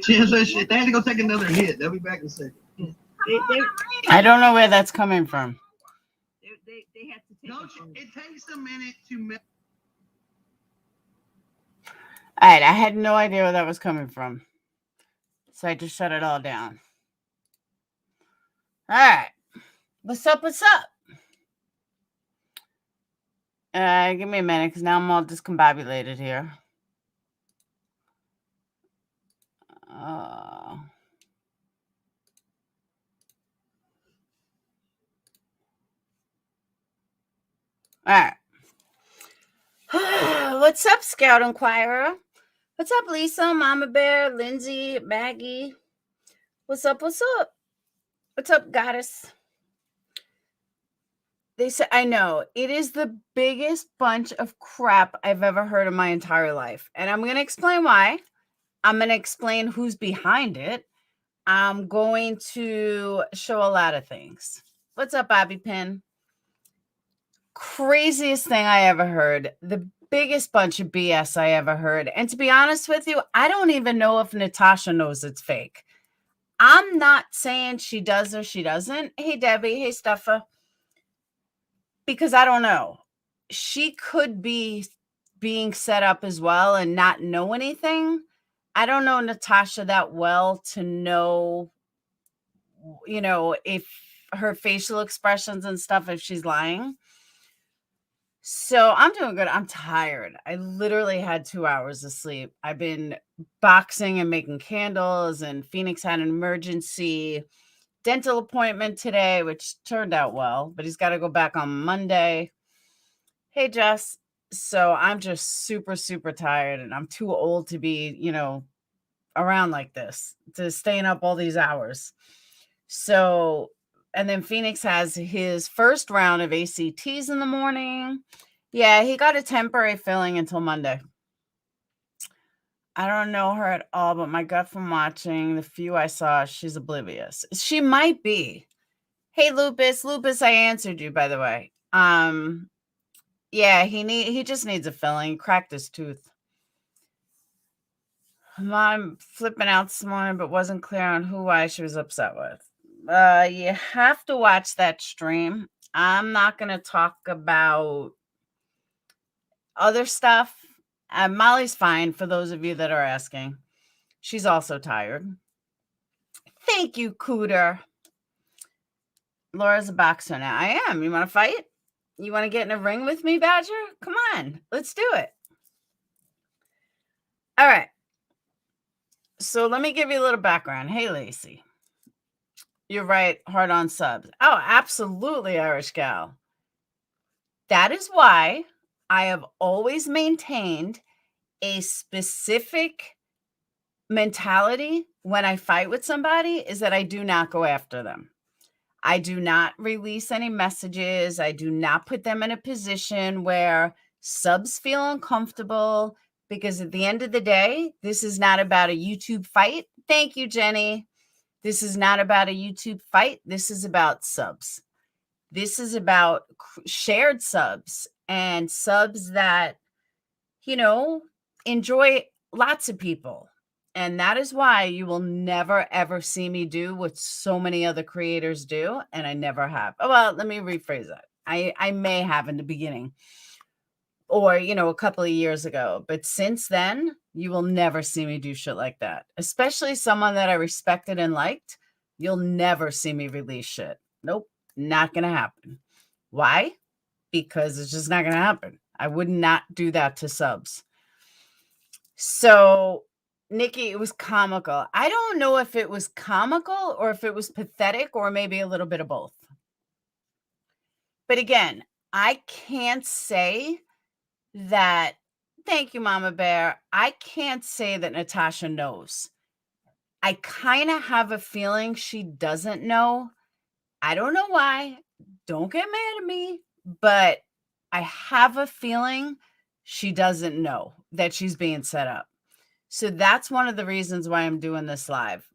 She said shit. They had to go take another hit. They'll be back in a second. I don't know where that's coming from. They have to take it takes a minute to. All right, I had no idea where that was coming from. So I just shut it all down. All right. What's up? What's up? Give me a minute because now I'm all discombobulated here. All right. What's up, Scout Inquirer? What's up, Lisa, Mama Bear, Lindsay, Maggie? What's up? What's up? What's up, Goddess? They said, I know, it is the biggest bunch of crap I've ever heard in my entire life. And I'm going to explain why. I'm going to explain who's behind it. I'm going to show a lot of things. What's up, Bobby Pin? Craziest thing I ever heard. The biggest bunch of BS I ever heard. And to be honest with you, I don't even know if Natasha knows it's fake. I'm not saying she does or she doesn't. Hey, Debbie. Hey, Stuffa. Because I don't know. She could be being set up as well and not know anything. I don't know Natasha that well to know, if her facial expressions and stuff, if she's lying. So I'm doing good. I'm tired. I literally had 2 hours of sleep. I've been boxing and making candles, and Phoenix had an emergency dental appointment today, which turned out well, but he's got to go back on Monday. Hey, Jess. So I'm just super, super tired, and I'm too old to be, around like this, to staying up all these hours. So, and then Phoenix has his first round of ACTs in the morning. Yeah, he got a temporary filling until Monday. I don't know her at all, but my gut from watching the few I saw, she's oblivious. She might be. Hey, Lupus. Lupus, I answered you, by the way. Yeah, he just needs a filling. He cracked his tooth. Mom flipping out this morning, but wasn't clear on why she was upset with. You have to watch that stream. I'm not going to talk about other stuff. Molly's fine, for those of you that are asking. She's also tired. Thank you, Cooter. Laura's a boxer now. I am. You want to fight? You want to get in a ring with me, Badger? Come on. Let's do it. All right. So let me give you a little background. Hey, Lacey. You're right. Hard on subs. Oh, absolutely, Irish gal. That is why I have always maintained a specific mentality when I fight with somebody, is that I do not go after them. I do not release any messages. I do not put them in a position where subs feel uncomfortable, because at the end of the day, this is not about a YouTube fight. Thank you, Jenny. This is not about a YouTube fight. This is about subs. This is about shared subs and subs that, enjoy lots of people. And that is why you will never, ever see me do what so many other creators do. And I never have. Oh, well, let me rephrase that. I may have in the beginning, or, a couple of years ago. But since then, you will never see me do shit like that. Especially someone that I respected and liked. You'll never see me release shit. Nope, not going to happen. Why? Because it's just not going to happen. I would not do that to subs. So, Nikki, it was comical. I don't know if it was comical or if it was pathetic or maybe a little bit of both. But again, I can't say that. Thank you, Mama Bear. I can't say that Natasha knows. I kind of have a feeling she doesn't know. I don't know why. Don't get mad at me. But I have a feeling she doesn't know that she's being set up. So that's one of the reasons why I'm doing this live.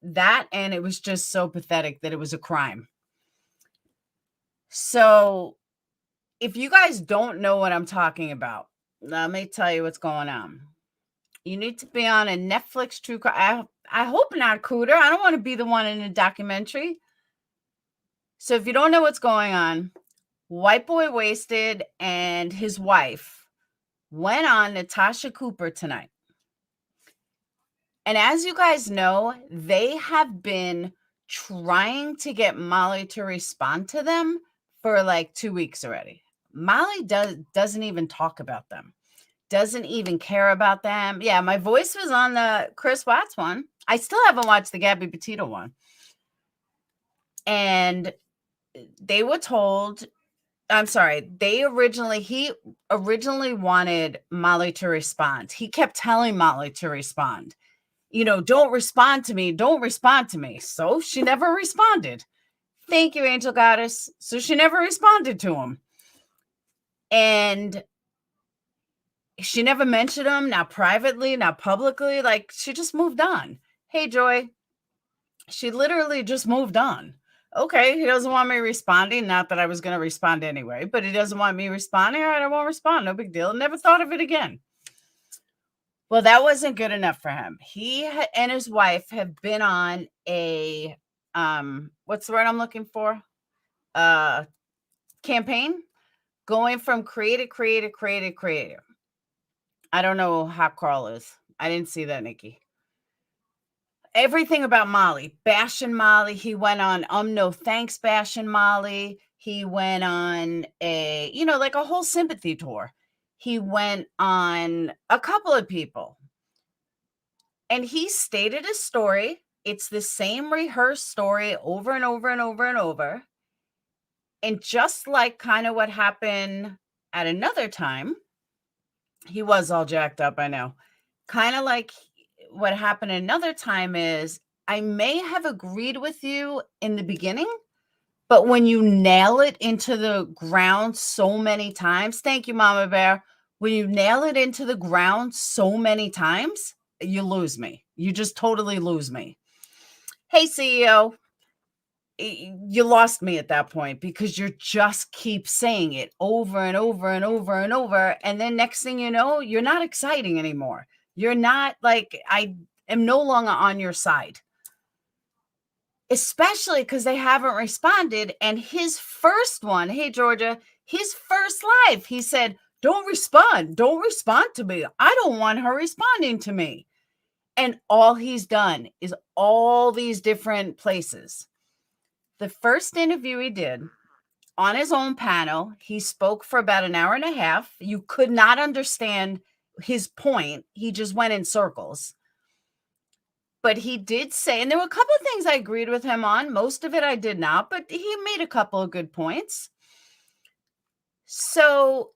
That, and it was just so pathetic that it was a crime. So if you guys don't know what I'm talking about, let me tell you what's going on. You need to be on a Netflix true crime. I hope not, Cooter. I don't want to be the one in a documentary. So if you don't know what's going on, White Boy Wasted and his wife went on Natasha Cooper tonight. And as you guys know, they have been trying to get Molly to respond to them for like 2 weeks already. Molly doesn't even talk about them, doesn't even care about them. Yeah, my voice was on the Chris Watts one. I still haven't watched the Gabby Petito one. And they were told, I'm sorry, he originally wanted Molly to respond. He kept telling Molly to respond. You know, don't respond to me. Don't respond to me. So she never responded. Thank you, Angel Goddess. So she never responded to him. And she never mentioned him, not privately, not publicly. Like, she just moved on. Hey, Joy. She literally just moved on. Okay, he doesn't want me responding. Not that I was going to respond anyway, but he doesn't want me responding. All right, I won't respond. No big deal. Never thought of it again. Well, that wasn't good enough for him. He and his wife have been on a, what's the word I'm looking for? Campaign, going from creator. I don't know how Carl is. I didn't see that, Nikki. Everything about Molly, bashing Molly. He went on no thanks bashing Molly. He went on a, like a whole sympathy tour. He went on a couple of people. And he stated a story. It's the same rehearsed story over and over and over and over. And just like kind of what happened at another time, he was all jacked up, I know. Kind of like what happened another time is, I may have agreed with you in the beginning, but when you nail it into the ground so many times, thank you, Mama Bear. When you nail it into the ground so many times, you lose me. You just totally lose me. Hey, CEO, you lost me at that point because you just keep saying it over and over and over and over. And then next thing you know, you're not exciting anymore. You're not like, I am no longer on your side. Especially because they haven't responded. And his first one, hey, Georgia, his first live, he said, don't respond. Don't respond to me. I don't want her responding to me. And all he's done is all these different places. The first interview he did on his own panel, he spoke for about an hour and a half. You could not understand his point. He just went in circles. But he did say, and there were a couple of things I agreed with him on. Most of it I did not, but he made a couple of good points. So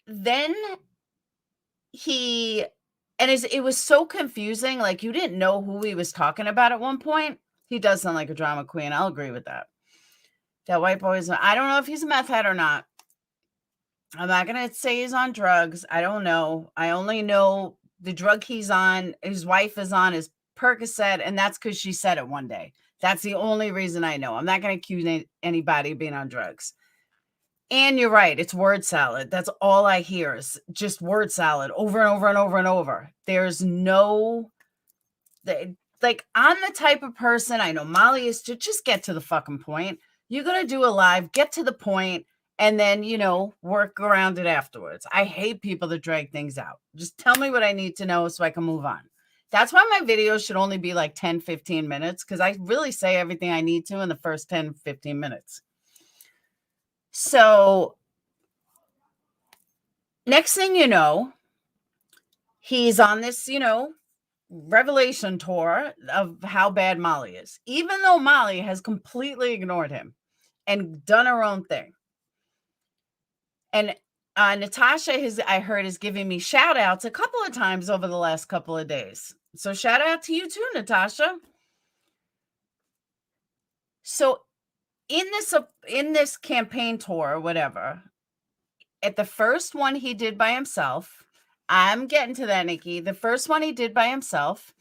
then it was so confusing. Like, you didn't know who he was talking about at one point. He does sound like a drama queen. I'll agree with that. That white boy is, I don't know if he's a meth head or not. I'm not going to say he's on drugs. I don't know. I only know the drug he's on, his wife is on, is Percocet, and that's because she said it one day. That's the only reason I know. I'm not going to accuse anybody of being on drugs. And you're right. It's word salad. That's all I hear is just word salad over and over and over and over. There's no, like, I'm the type of person, I know Molly is, to just get to the fucking point. You're going to do a live, get to the point, and then, work around it afterwards. I hate people that drag things out. Just tell me what I need to know so I can move on. That's why my videos should only be like 10, 15 minutes, because I really say everything I need to in the first 10, 15 minutes. So next thing you know, he's on this, revelation tour of how bad Molly is, even though Molly has completely ignored him and done her own thing. And Natasha, I heard, is giving me shout outs a couple of times over the last couple of days. So shout out to you too, Natasha. So in this campaign tour or whatever, at the first one he did by himself, I'm getting to that, Nikki. The first one he did by himself,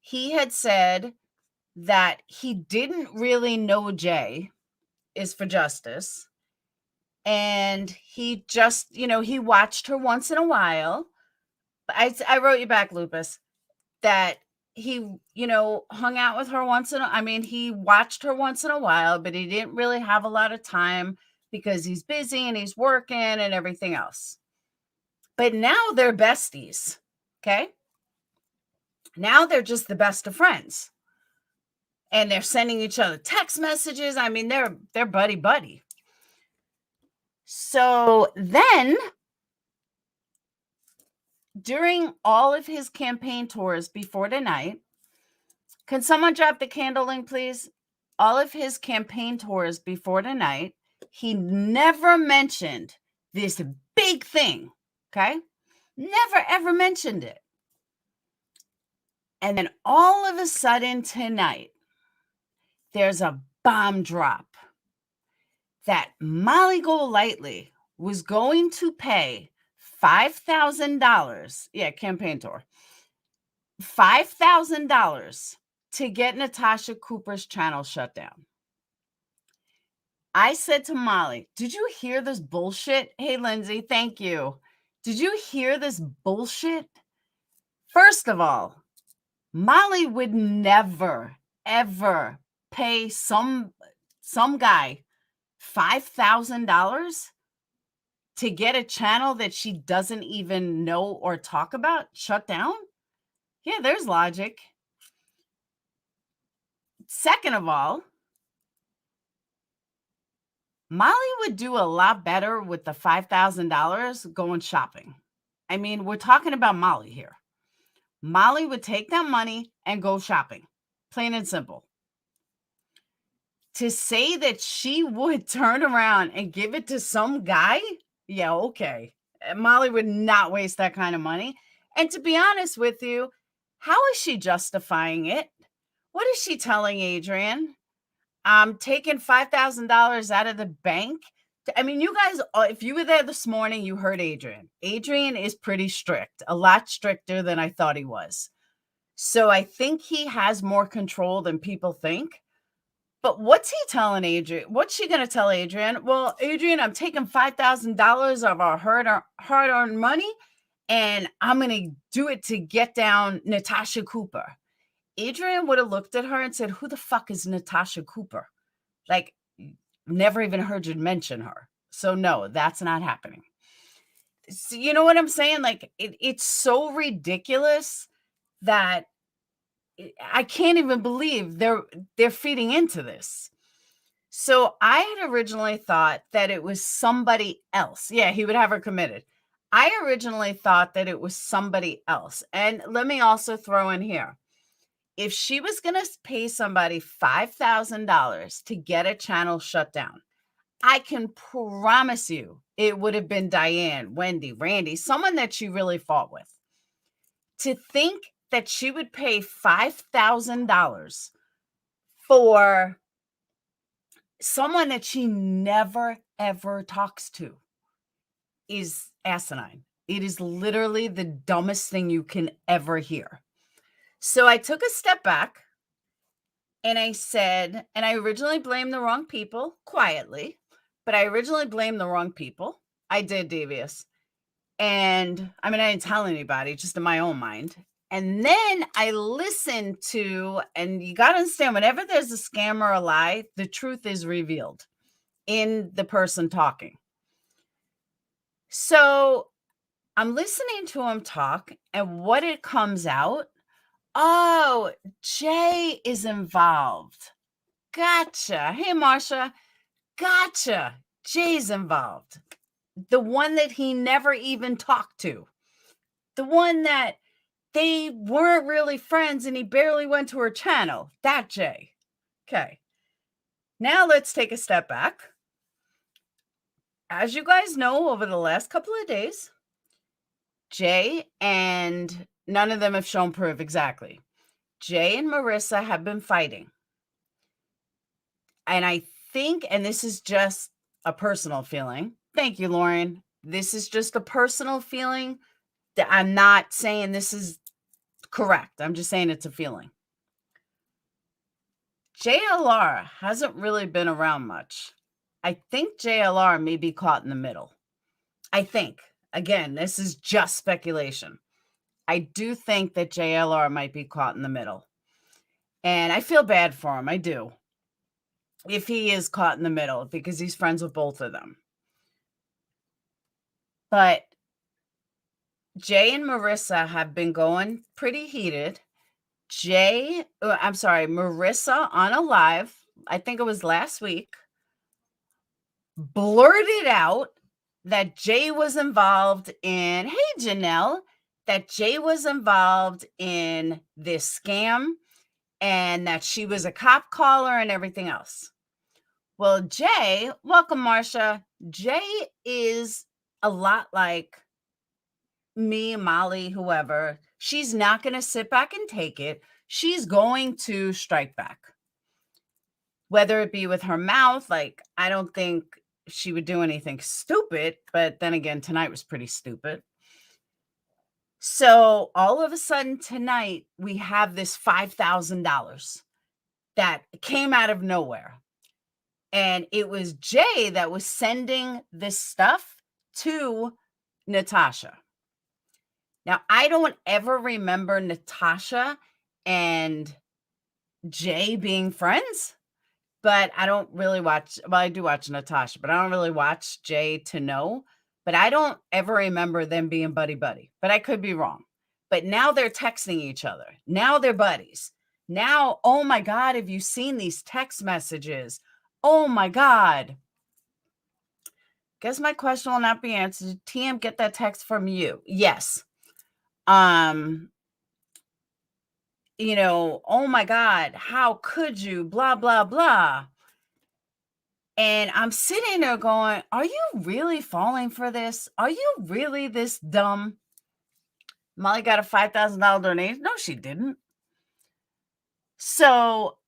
he had said that he didn't really know Jay is for justice. And he just, he watched her once in a while. I wrote you back, Lupus, that he, hung out with her he watched her once in a while, but he didn't really have a lot of time because he's busy and he's working and everything else. But now they're besties. Okay. Now they're just the best of friends. And they're sending each other text messages. I mean, they're buddy. So then, during all of his campaign tours before tonight, can someone drop the candle link, please? All of his campaign tours before tonight, he never mentioned this big thing, okay? Never, ever mentioned it. And then all of a sudden tonight, there's a bomb drop that Molly Golightly was going to pay $5,000. Yeah, campaign tour. $5,000 to get Natasha Cooper's channel shut down. I said to Molly, did you hear this bullshit? Hey, Lindsay, thank you. Did you hear this bullshit? First of all, Molly would never, ever pay some guy $5,000 to get a channel that she doesn't even know or talk about shut down. Yeah, there's logic. Second of all, Molly would do a lot better with the $5,000 going shopping. I mean, we're talking about Molly here. Molly would take that money and go shopping, plain and simple. To say that she would turn around and give it to some guy, yeah, okay. Molly would not waste that kind of money. And to be honest with you, how is she justifying it? What is she telling Adrian? I'm taking $5,000 out of the bank. I mean, you guys, if you were there this morning, you heard Adrian. Adrian is pretty strict, a lot stricter than I thought he was. So I think he has more control than people think. But what's he telling Adrian? What's she going to tell Adrian? Well, Adrian, I'm taking $5,000 of our hard-earned money, and I'm going to do it to get down Natasha Cooper. Adrian would have looked at her and said, who the fuck is Natasha Cooper? Like, never even heard you mention her. So no, that's not happening. So, you know what I'm saying? Like, it's so ridiculous that I can't even believe they're feeding into this. So I had originally thought that it was somebody else. Yeah, he would have her committed. I originally thought that it was somebody else. And let me also throw in here. If she was going to pay somebody $5,000 to get a channel shut down, I can promise you it would have been Diane, Wendy, Randy, someone that she really fought with. To think that she would pay $5,000 for someone that she never, ever talks to is asinine. It is literally the dumbest thing you can ever hear. So I took a step back and I said, and I originally blamed the wrong people quietly, but I originally blamed the wrong people. I did, Devious. And I mean, I didn't tell anybody, just in my own mind. And then I listened to, and you got to understand, whenever there's a scam or a lie, the truth is revealed in the person talking. So I'm listening to him talk, and what it comes out, oh, Jay is involved. Gotcha. Hey, Marsha. Gotcha. Jay's involved. The one that he never even talked to. The one that they weren't really friends and he barely went to her channel. That Jay. Okay. Now let's take a step back. As you guys know, over the last couple of days, Jay and none of them have shown proof exactly. Jay and Marissa have been fighting. And I think, and this is just a personal feeling. Thank you, Lauren. This is just a personal feeling that I'm not saying this is correct. I'm just saying it's a feeling. JLR hasn't really been around much. I think JLR may be caught in the middle. I think. Again, this is just speculation. I do think that JLR might be caught in the middle. And I feel bad for him. I do. If he is caught in the middle, because he's friends with both of them. But Jay and Marissa have been going pretty heated. Marissa on a live, I think it was last week, blurted out that Jay was involved in, hey, Janelle, that Jay was involved in this scam and that she was a cop caller and everything else. Well, Jay, welcome, Marsha. Jay is a lot like me, Molly, whoever. She's not going to sit back and take it. She's going to strike back. Whether it be with her mouth, like, I don't think she would do anything stupid, but then again, tonight was pretty stupid. So all of a sudden tonight, we have this $5,000 that came out of nowhere. And it was Jay that was sending this stuff to Natasha. Now, I don't ever remember Natasha and Jay being friends, but I don't really watch. Well, I do watch Natasha, but I don't really watch Jay to know. But I don't ever remember them being buddy-buddy. But I could be wrong. But now they're texting each other. Now they're buddies. Now, oh my God, have you seen these text messages? Oh my God. Guess my question will not be answered. Did TM get that text from you? Yes. You know, oh my God, how could you? Blah, blah, blah. And I'm sitting there going, are you really falling for this? Are you really this dumb? Molly got a $5,000 donation. No, she didn't. So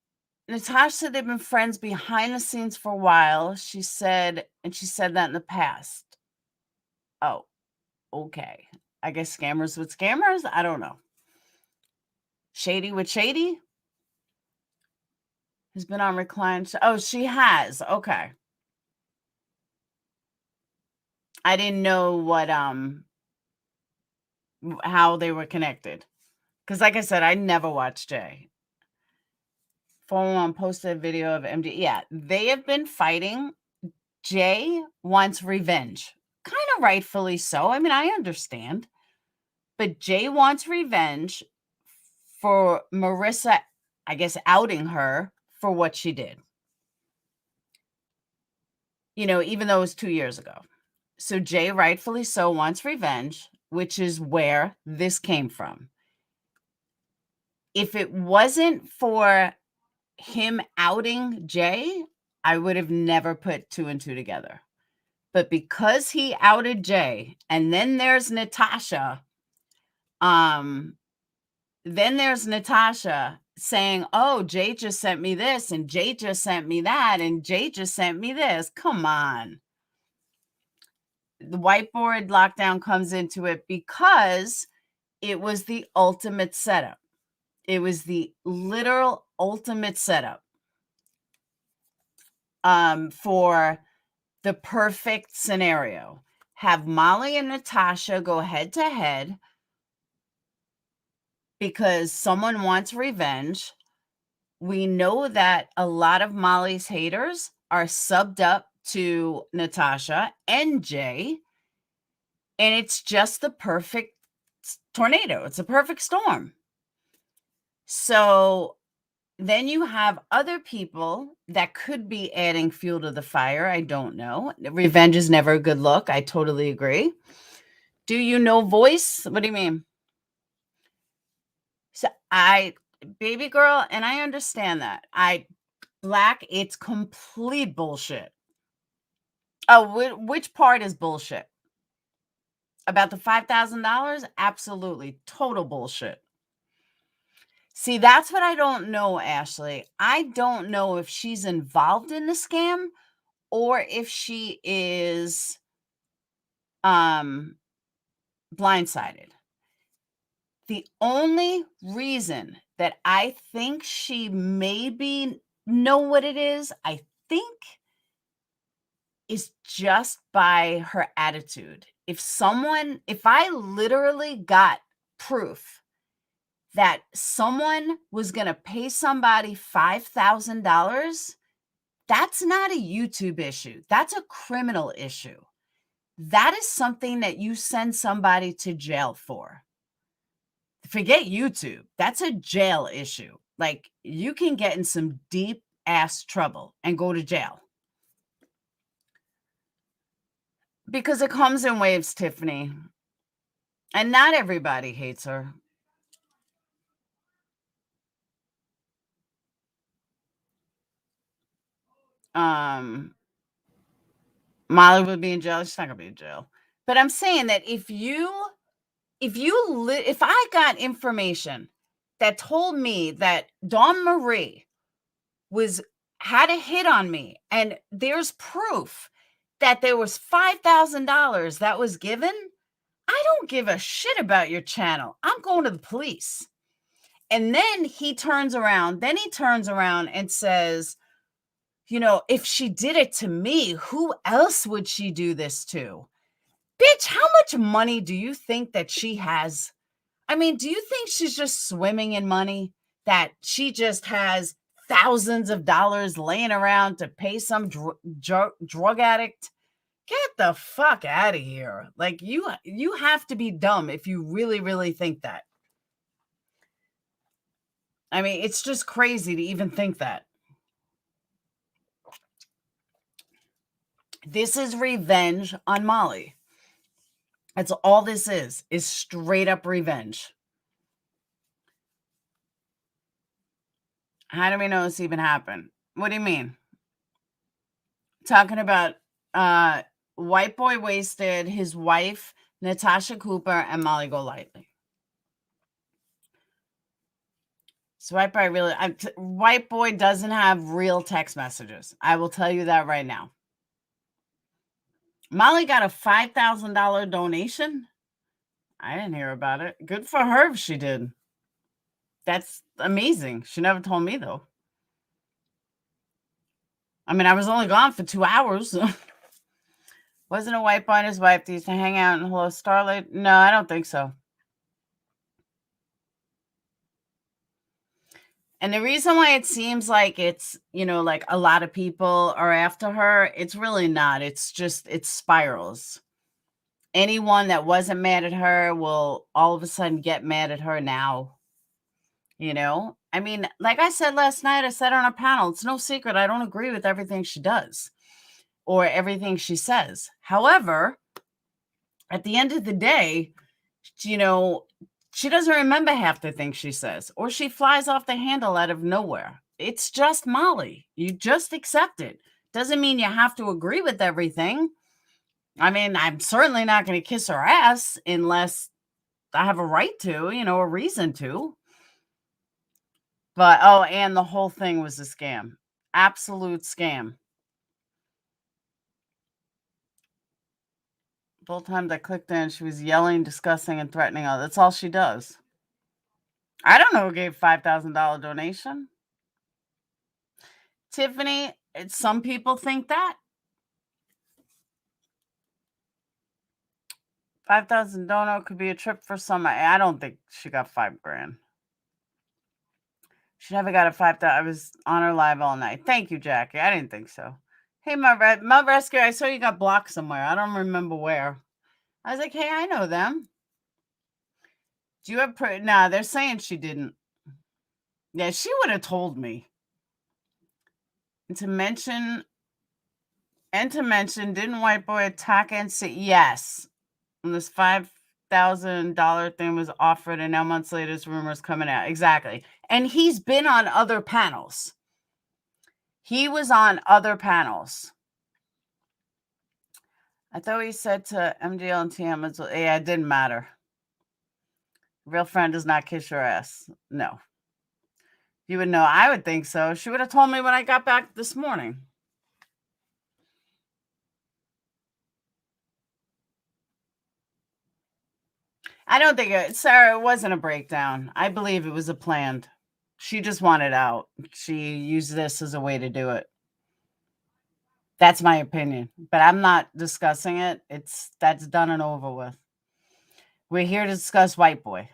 Natasha said they've been friends behind the scenes for a while. She said that in the past. Oh, okay. I guess scammers with scammers. I don't know. Shady with shady has been on recline. Oh, she has. Okay. I didn't know what how they were connected. Because like I said, I never watched Jay. 411 posted a video of MD. Yeah, they have been fighting. Jay wants revenge. Kind of rightfully so. I mean, I understand. But Jay wants revenge for Marissa, I guess, outing her for what she did. You know, even though it was 2 years ago. So Jay, rightfully so, wants revenge, which is where this came from. If it wasn't for him outing Jay, I would have never put 2 and 2 together. But because he outed Jay, and then there's Natasha, saying, oh, Jay just sent me this, and Jay just sent me that, and Jay just sent me this. Come on. The whiteboard lockdown comes into it because it was the ultimate setup. It was the literal ultimate setup for the perfect scenario. Have Molly and Natasha go head to head because someone wants revenge. We know that a lot of Molly's haters are subbed up to Natasha and Jay, and it's just the perfect tornado. It's a perfect storm. So then you have other people that could be adding fuel to the fire. I don't know. Revenge is never a good look. I totally agree. Do you know voice? What do you mean? So baby girl, and I understand that. Black, it's complete bullshit. Oh, which part is bullshit? About the $5,000? Absolutely. Total bullshit. See, that's what I don't know, Ashley. I don't know if she's involved in the scam or if she is blindsided. The only reason that I think she maybe know what it is, I think, is just by her attitude. If I literally got proof that someone was going to pay somebody $5,000, that's not a YouTube issue. That's a criminal issue. That is something that you send somebody to jail for. Forget YouTube. That's a jail issue. Like, you can get in some deep ass trouble and go to jail. Because it comes in waves, Tiffany. And not everybody hates her. Molly would be in jail. She's not gonna be in jail. But I'm saying that if I got information that told me that Dawn Marie had a hit on me, and there's proof that there was $5,000 that was given, I don't give a shit about your channel. I'm going to the police. And then he turns around and says, if she did it to me, who else would she do this to? Bitch, how much money do you think that she has? I mean, do you think she's just swimming in money? That she just has thousands of dollars laying around to pay some drug addict? Get the fuck out of here. Like, you have to be dumb if you really, really think that. I mean, it's just crazy to even think that. This is revenge on Molly. That's all this is straight up revenge. How do we know this even happened? What do you mean? Talking about White Boy Wasted, his wife, Natasha Cooper, and Molly Golightly. So White Boy doesn't have real text messages. I will tell you that right now. Molly got a $5,000 donation. I didn't hear about it. Good for her if she did. That's amazing. She never told me, though. I mean, I was only gone for 2 hours. Wasn't a White Boy and his wife that used to hang out in Hello Starlight? No, I don't think so. And the reason why it seems like it's, like a lot of people are after her, it's really not. It's just, it spirals. Anyone that wasn't mad at her will all of a sudden get mad at her now. I mean, like I said last night, I said on a panel, it's no secret I don't agree with everything she does or everything she says. However, at the end of the day, she doesn't remember half the things she says, or she flies off the handle out of nowhere. It's just Molly. You just accept it. Doesn't mean you have to agree with everything. I mean, I'm certainly not going to kiss her ass unless I have a right to, a reason to. But, and the whole thing was a scam. Absolute scam. Both times I clicked in, she was yelling, discussing, and threatening. That's all she does. I don't know who gave $5,000 donation. Tiffany, some people think that. 5,000 dono could be a trip for some. I don't think she got $5,000. She never got a 5,000. I was on her live all night. Thank you, Jackie. I didn't think so. Hey, Mud Rescue, I saw you got blocked somewhere. I don't remember where. I was like, hey, I know them. Do you have... Nah, they're saying she didn't. Yeah, she would have told me. And to mention, didn't White Boy attack and say yes? And this $5,000 thing was offered, and now months later, this rumor's coming out. Exactly. And he's been on other panels. He was on other panels. I thought he said to MGL and TM, yeah, it didn't matter. Real friend does not kiss your ass. No. You would know. I would think so. She would have told me when I got back this morning. I don't think Sarah, it wasn't a breakdown. I believe it was a planned. She just wanted out. She used this as a way to do it. That's my opinion. But I'm not discussing it. That's done and over with. We're here to discuss White Boy.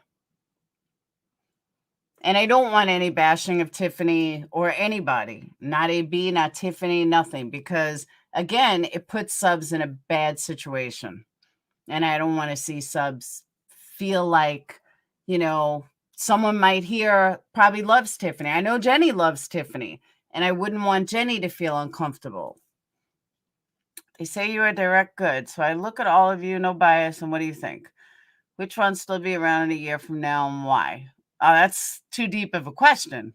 And I don't want any bashing of Tiffany or anybody, not AB, not Tiffany, nothing, because again, it puts subs in a bad situation. And I don't want to see subs feel like, someone might hear probably loves Tiffany. I know Jenny loves Tiffany, and I wouldn't want Jenny to feel uncomfortable. They say you are direct good. So I look at all of you, no bias, and what do you think? Which one still be around in a year from now and why? That's too deep of a question.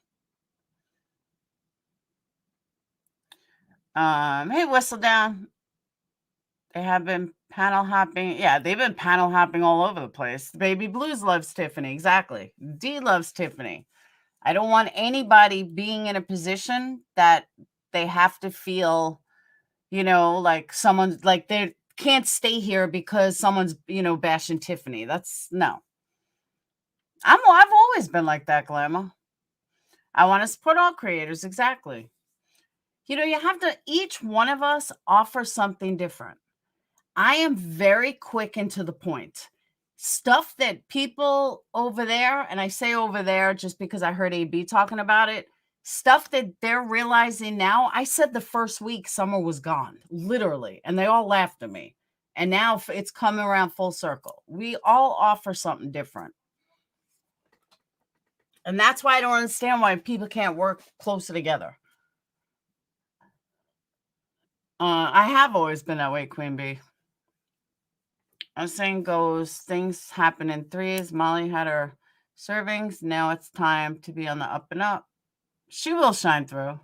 Hey, Whistle Down. They have been panel hopping. Yeah, they've been panel hopping all over the place. Baby Blues loves Tiffany. Exactly. D loves Tiffany. I don't want anybody being in a position that they have to feel, like someone's like they can't stay here because someone's, bashing Tiffany. That's no. I've always been like that, Glamour. I want to support all creators. Exactly. You have to, each one of us offer something different. I am very quick and to the point. Stuff that people over there, and I say over there just because I heard AB talking about it, stuff that they're realizing now. I said the first week summer was gone, literally, and they all laughed at me. And now it's coming around full circle. We all offer something different. And that's why I don't understand why people can't work closer together. I have always been that way, Queen Bee. As saying goes, things happen in threes. Molly had her servings. Now it's time to be on the up and up. She will shine through.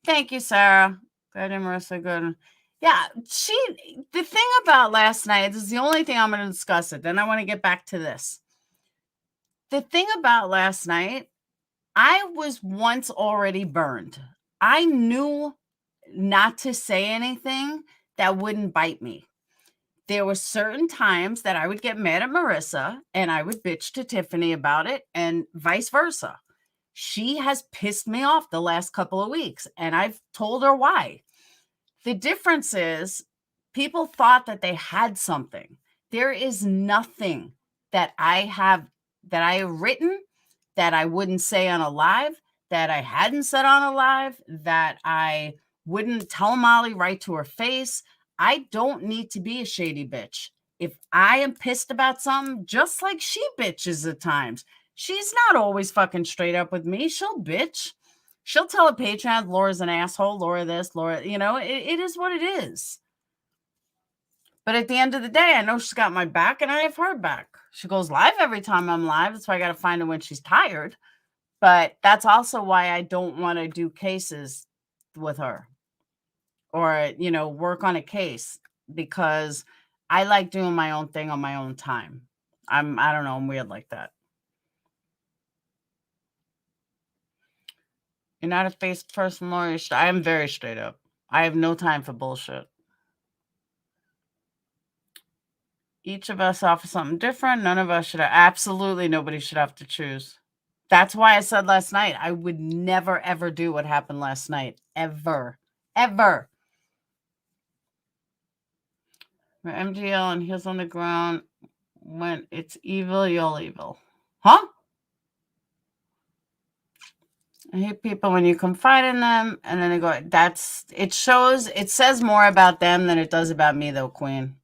Thank you, Sarah. Good and Marissa. Good. Yeah, the thing about last night, this is the only thing I'm going to discuss it. Then I want to get back to this. The thing about last night, I was once already burned. I knew not to say anything that wouldn't bite me. There were certain times that I would get mad at Marissa and I would bitch to Tiffany about it and vice versa. She has pissed me off the last couple of weeks and I've told her why. The difference is people thought that they had something. There is nothing that I have written that I wouldn't say on a live, that I hadn't said on a live, that I wouldn't tell Molly right to her face. I don't need to be a shady bitch. If I am pissed about something, just like she bitches at times, she's not always fucking straight up with me. She'll bitch. She'll tell a Patreon, Laura's an asshole, Laura this, Laura, it is what it is. But at the end of the day, I know she's got my back and I have her back. She goes live every time I'm live. That's why I got to find her when she's tired. But that's also why I don't want to do cases with her or, work on a case, because I like doing my own thing on my own time. I don't know. I'm weird like that. You're not a face person, Laura. I am very straight up. I have no time for bullshit. Each of us offers something different. None of us absolutely nobody should have to choose. That's why I said last night, I would never, ever do what happened last night. Ever. Ever. MGL and heels on the ground. When it's evil, you're evil. Huh? I hate people when you confide in them and then they go, it says more about them than it does about me though, Queen.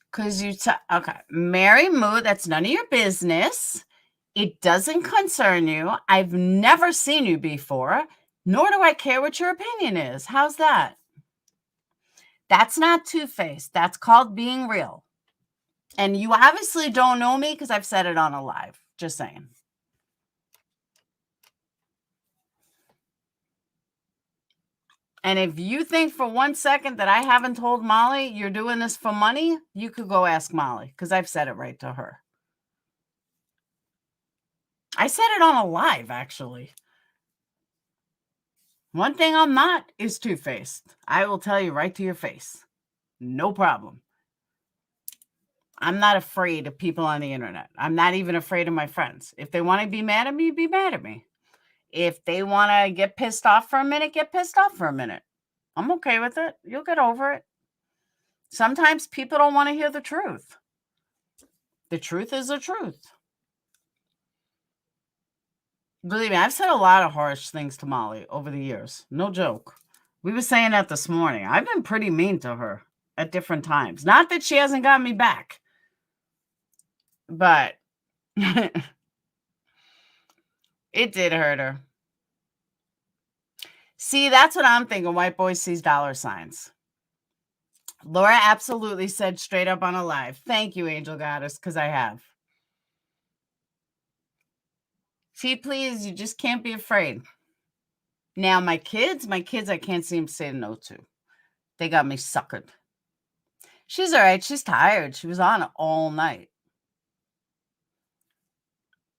Because okay, Mary Moo, that's none of your business. It doesn't concern you. I've never seen you before, nor do I care what your opinion is. How's that? That's not two-faced. That's called being real. And you obviously don't know me because I've said it on a live. Just saying. And if you think for 1 second that I haven't told Molly you're doing this for money, you could go ask Molly because I've said it right to her. I said it on a live, actually. One thing I'm not is two-faced. I will tell you right to your face. No problem. I'm not afraid of people on the internet. I'm not even afraid of my friends. If they want to be mad at me, be mad at me. If they want to get pissed off for a minute, get pissed off for a minute. I'm okay with it. You'll get over it. Sometimes people don't want to hear the truth. The truth is the truth. Believe me, I've said a lot of harsh things to Molly over the years. No joke. We were saying that this morning. I've been pretty mean to her at different times. Not that she hasn't got me back, but it did hurt her. See, that's what I'm thinking. White boy sees dollar signs. Laura absolutely said straight up on a live. Thank you, Angel Goddess, because I have. See, please, you just can't be afraid. Now, my kids, I can't seem to say no to. They got me suckered. She's all right. She's tired. She was on all night.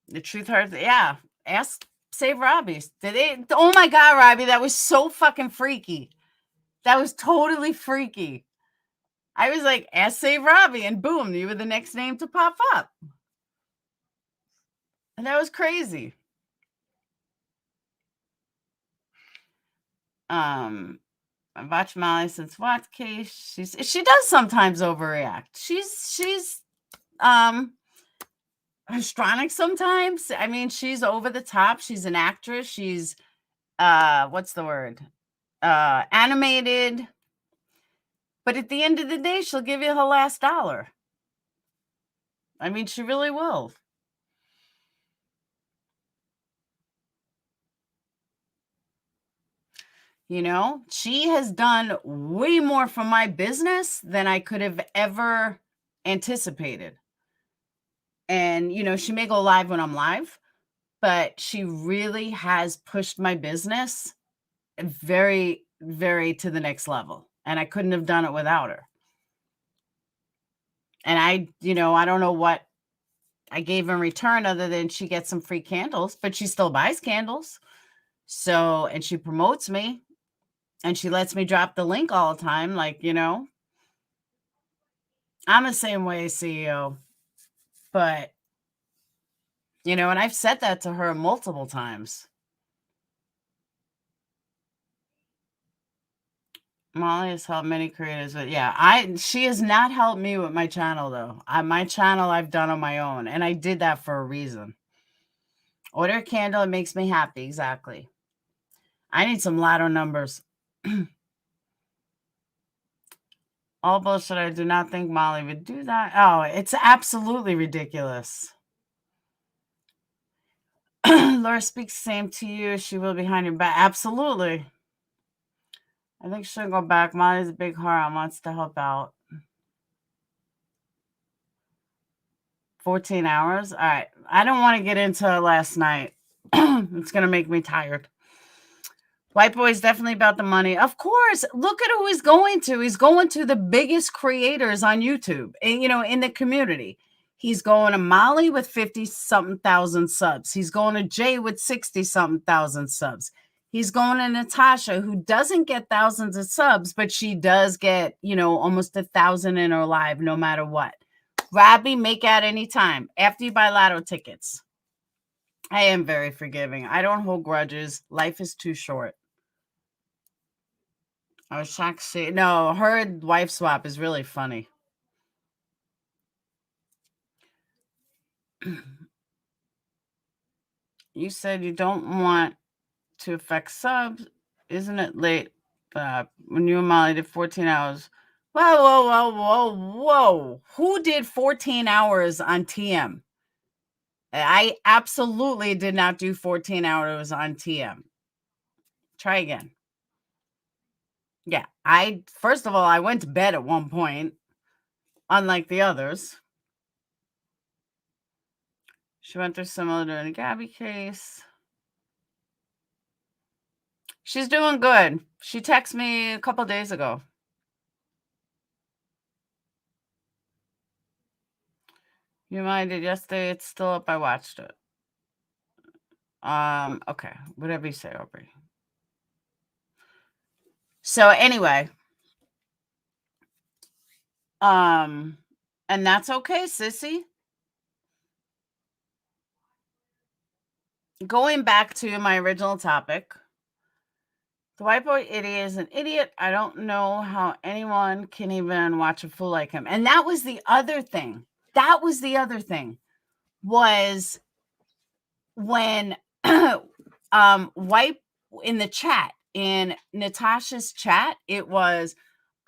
The truth hurts. Yeah. Ask Save Robbie. Did they? Oh my God, Robbie, that was so fucking freaky. That was totally freaky. I was like, ask Save Robbie, and boom, you were the next name to pop up. And that was crazy. I've watched Molly since what case? She does sometimes overreact. She's histrionic sometimes. I mean, she's over the top. She's an actress. She's what's the word? Animated. But at the end of the day, she'll give you her last dollar. I mean, she really will. You know, she has done way more for my business than I could have ever anticipated. And, you know, she may go live when I'm live, but she really has pushed my business very, very to the next level. And I couldn't have done it without her. And I don't know what I gave in return other than she gets some free candles, but she still buys candles. So, and she promotes me. And she lets me drop the link all the time. Like, you know, I'm the same way, CEO. But, you know, and I've said that to her multiple times. Molly has helped many creators. But yeah, she has not helped me with my channel, though. My channel I've done on my own. And I did that for a reason. Order a candle. It makes me happy. Exactly. I need some lotto numbers. All bullshit. I do not think Molly would do that. Oh, it's absolutely ridiculous. Laura speaks the same to you. She will behind your back. Absolutely. I think she'll go back. Molly's a big heart and wants to help out. 14 hours? All right. I don't want to get into it last night. It's going to make me tired. White boy's definitely about the money. Of course. Look at who he's going to. He's going to the biggest creators on YouTube, and, you know, in the community. He's going to Molly with 50-something thousand subs. He's going to Jay with 60-something thousand subs. He's going to Natasha, who doesn't get thousands of subs, but she does get, you know, almost 1,000 in her live, no matter what. Robbie, make out anytime after you buy lotto tickets. I am very forgiving. I don't hold grudges. Life is too short. I was shocked. No, her wife swap is really funny. You said you don't want to affect subs. Isn't it late? When you and Molly did 14 hours. Whoa. Who did 14 hours on TM? I absolutely did not do 14 hours on TM. Try again. Yeah, first of all, I went to bed at one point, unlike the others. She went through similar to the Gabby case. She's doing good. She texted me a couple days ago. You minded yesterday? It's still up. I watched it. Okay. Whatever you say, Aubrey. So anyway. And that's okay, sissy. Going back to my original topic. The white boy idiot is an idiot. I don't know how anyone can even watch a fool like him. And that was the other thing. Was when white in the chat, in Natasha's chat, it was,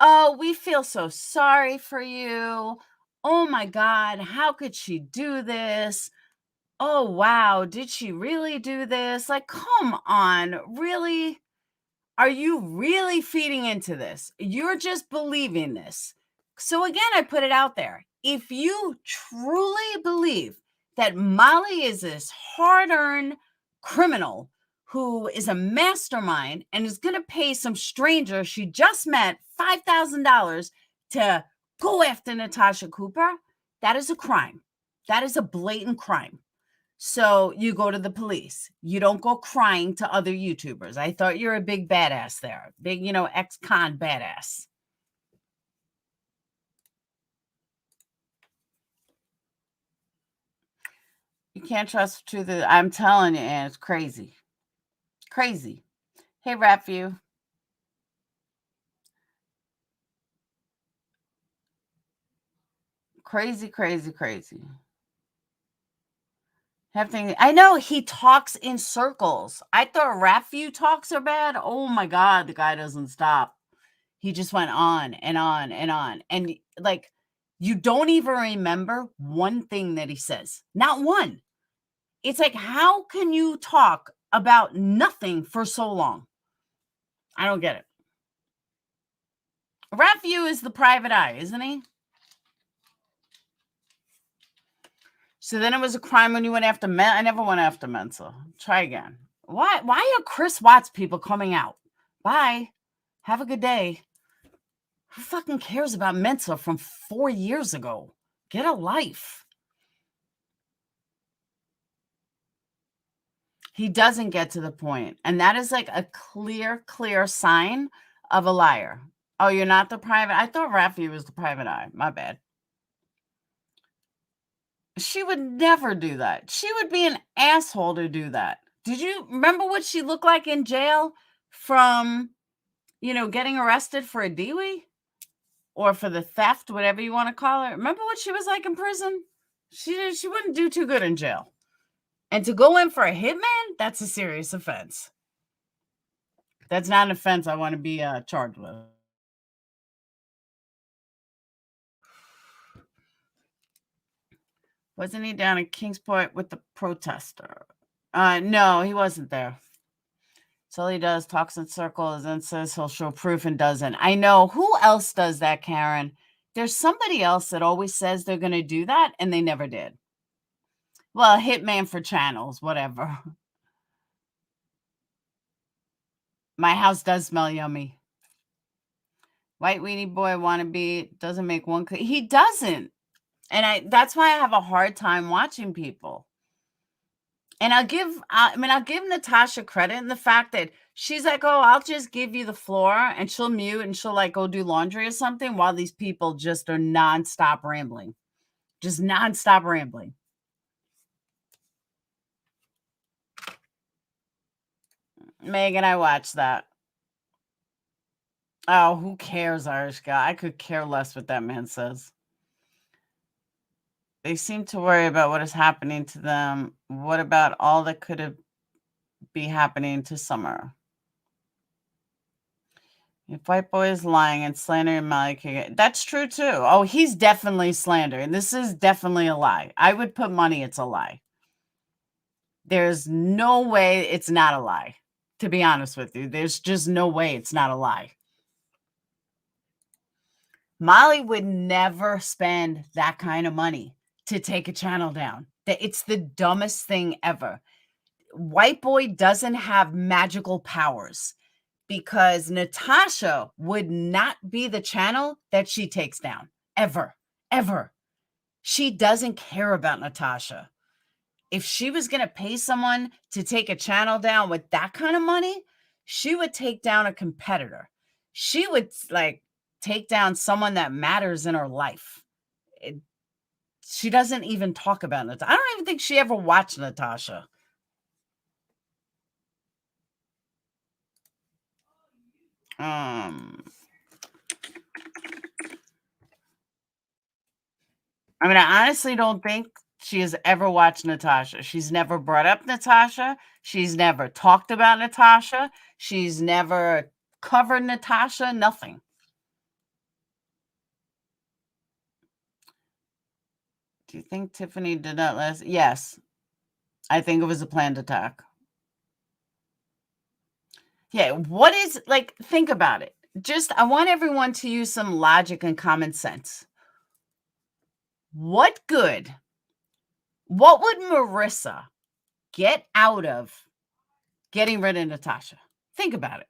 oh, we feel so sorry for you. Oh my God, how could she do this? Oh, wow, did she really do this? Like, come on, really? Are you really feeding into this? You're just believing this. So again, I put it out there. If you truly believe that Molly is this hard-earned criminal who is a mastermind and is going to pay some stranger she just met $5,000 to go after Natasha Cooper, that is a crime. That is a blatant crime. So you go to the police. You don't go crying to other YouTubers. I thought you're a big badass there. Big, ex-con badass. You can't trust the truth. I'm telling you, and it's crazy. Crazy. Hey, Rapview. Crazy, crazy, crazy. I know he talks in circles. I thought Rapview talks are bad. Oh my God, the guy doesn't stop. He just went on and on and on. And like, you don't even remember one thing that he says. Not one. It's like, how can you talk about nothing for so long? I don't get it. Rapview is the private eye, isn't he? So then it was a crime when you went after men. I never went after Mensa. Try again. Why are Chris Watts people coming out? Bye. Have a good day. Who fucking cares about Mensa from 4 years ago? Get a life. He doesn't get to the point. And that is like a clear sign of a liar. Oh, you're not the private? I thought Rafi was the private eye. My bad. She would never do that. She would be an asshole to do that. Did you remember what she looked like in jail from, getting arrested for a DWI? Or for the theft, whatever you want to call it. Remember what she was like in prison? She wouldn't do too good in jail. And to go in for a hitman, that's a serious offense. That's not an offense I want to be charged with. Wasn't he down in Kingsport with the protester? No, he wasn't there. So all he does, talks in circles and says he'll show proof and doesn't. I know. Who else does that, Karen? There's somebody else that always says they're going to do that, and they never did. Well, hitman for channels, whatever. My house does smell yummy. White weenie boy wannabe doesn't make one. He doesn't. And that's why I have a hard time watching people. And I'll give Natasha credit in the fact that she's like, oh, I'll just give you the floor, and she'll mute and she'll like go do laundry or something while these people just are nonstop rambling. Just nonstop rambling. Megan, I watched that. Oh, who cares, Irish guy? I could care less what that man says. They seem to worry about what is happening to them. What about all that could be happening to Summer? If white boy is lying and slandering Molly, that's true too. Oh, he's definitely slandering. This is definitely a lie. I would put money it's a lie. There's no way it's not a lie. To be honest with you, there's just no way it's not a lie. Molly would never spend that kind of money to take a channel down. It's the dumbest thing ever. White boy doesn't have magical powers because Natasha would not be the channel that she takes down. Ever. Ever. She doesn't care about Natasha. If she was going to pay someone to take a channel down with that kind of money, she would take down a competitor. She would take down someone that matters in her life. She doesn't even talk about Natasha. I don't even think she ever watched Natasha. I mean, I honestly don't think she has ever watched Natasha. She's never brought up Natasha. She's never talked about Natasha. She's never covered Natasha. Nothing. Do you think Tiffany did not last? Yes. I think it was a planned attack. Yeah. What is, like, think about it. Just, I want everyone to use some logic and common sense. What good? What would Marissa get out of getting rid of Natasha? Think about it.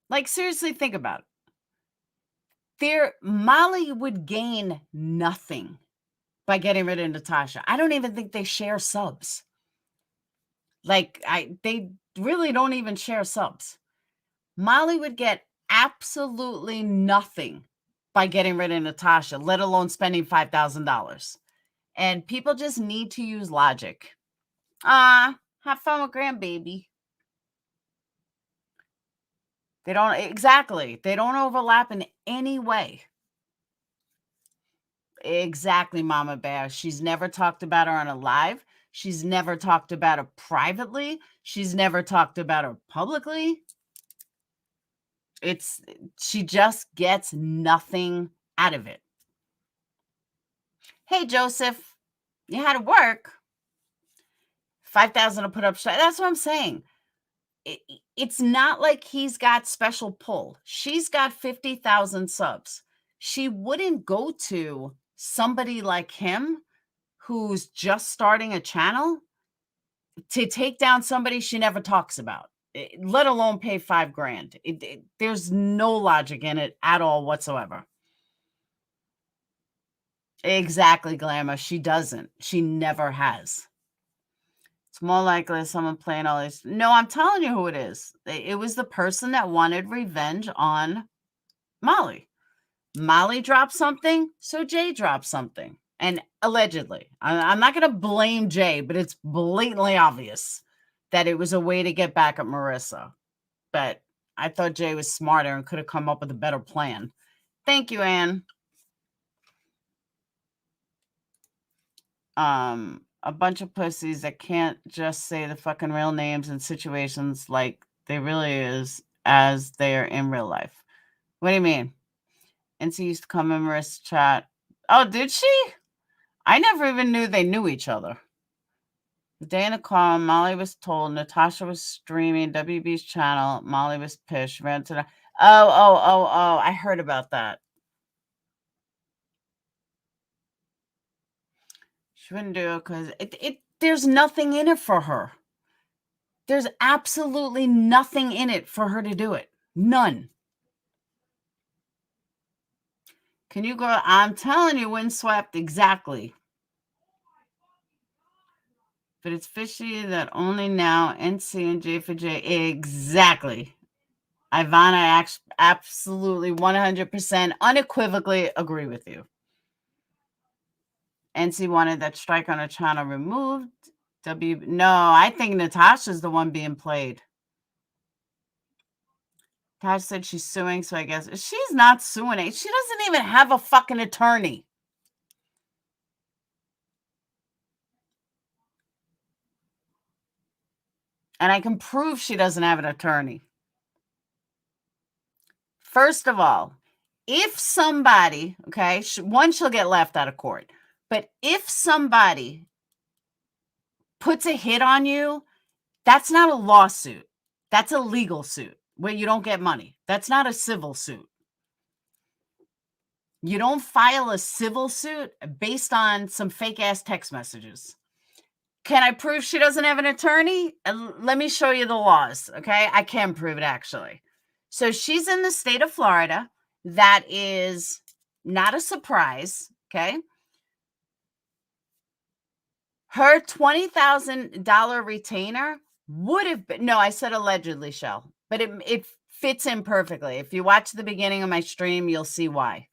Like, seriously, think about it. Molly would gain nothing by getting rid of Natasha. I don't even think they share subs. Like, they really don't even share subs. Molly would get absolutely nothing by getting rid of Natasha, let alone spending $5,000. And people just need to use logic. Have fun with grandbaby. They don't, exactly. They don't overlap in any way. Exactly, Mama Bear. She's never talked about her on a live. She's never talked about her privately. She's never talked about her publicly. She just gets nothing out of it. Hey, Joseph, you had to work. 5,000 to put up. That's what I'm saying. It's not like he's got special pull. She's got 50,000 subs. She wouldn't go to somebody like him who's just starting a channel to take down somebody she never talks about, let alone pay $5,000. There's no logic in it at all whatsoever. Exactly, Glamour. She doesn't. She never has. It's more likely someone playing all this. No, I'm telling you who it is. It was the person that wanted revenge on Molly. Molly dropped something, so Jay dropped something. And allegedly, I'm not going to blame Jay, but it's blatantly obvious that it was a way to get back at Marissa. But I thought Jay was smarter and could have come up with a better plan. Thank you, Anne. A bunch of pussies that can't just say the fucking real names in situations like they really is as they are in real life. What do you mean? NC used to come in Marissa's chat. Oh, did she? I never even knew they knew each other. The day in the call, Molly was told Natasha was streaming WB's channel. Molly was pissed. She ran to the... Oh. I heard about that. She wouldn't do it because there's nothing in it for her. There's absolutely nothing in it for her to do it. None. Can you go? I'm telling you, windswept, exactly. But it's fishy that only now NC and J for J. Exactly. Ivana, I absolutely 100% unequivocally agree with you. NC wanted that strike on her channel removed. No, I think Natasha's the one being played. Tasha said she's suing, so I guess she's not suing it. She doesn't even have a fucking attorney. And I can prove she doesn't have an attorney. First of all, if somebody, okay, one, she'll get left out of court. But if somebody puts a hit on you, that's not a lawsuit. That's a legal suit where you don't get money. That's not a civil suit. You don't file a civil suit based on some fake ass text messages. Can I prove she doesn't have an attorney? Let me show you the laws, okay? I can prove it, actually. So she's in the state of Florida. That is not a surprise, okay? Her $20,000 retainer would have been, no, I said allegedly, Shell, but it fits in perfectly. If you watch the beginning of my stream, you'll see why.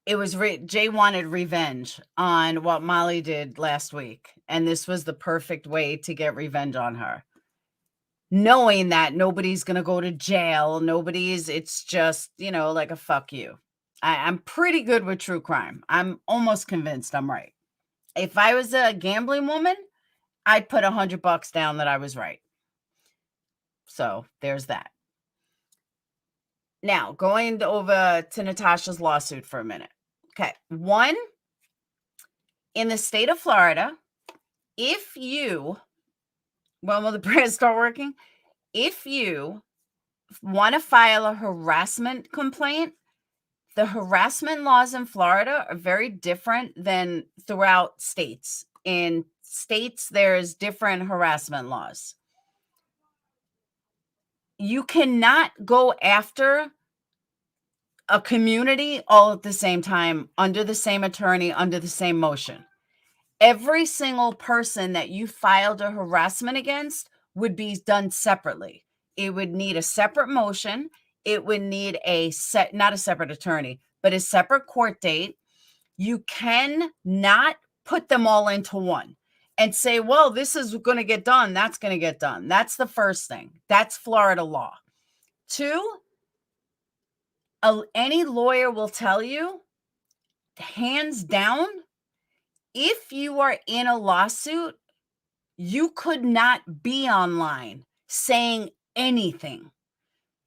It was Jay wanted revenge on what Molly did last week, and this was the perfect way to get revenge on her. knowing that nobody's going to go to jail. It's just, like a fuck you. I'm pretty good with true crime. I'm almost convinced I'm right. If I was a gambling woman, I'd put $100 down that I was right. So there's that. Now, going over to Natasha's lawsuit for a minute. Okay. One, in the state of Florida, if you, when will the prayers start working? If you want to file a harassment complaint, the harassment laws in Florida are very different than throughout states. In states, there's different harassment laws. You cannot go after a community all at the same time, under the same attorney, under the same motion. Every single person that you filed a harassment against would be done separately. It would need a separate motion. It would need not a separate attorney, but a separate court date. You cannot put them all into one and say, well, this is going to get done. That's going to get done. That's the first thing. That's Florida law. 2, any lawyer will tell you, hands down, if you are in a lawsuit, you could not be online saying anything.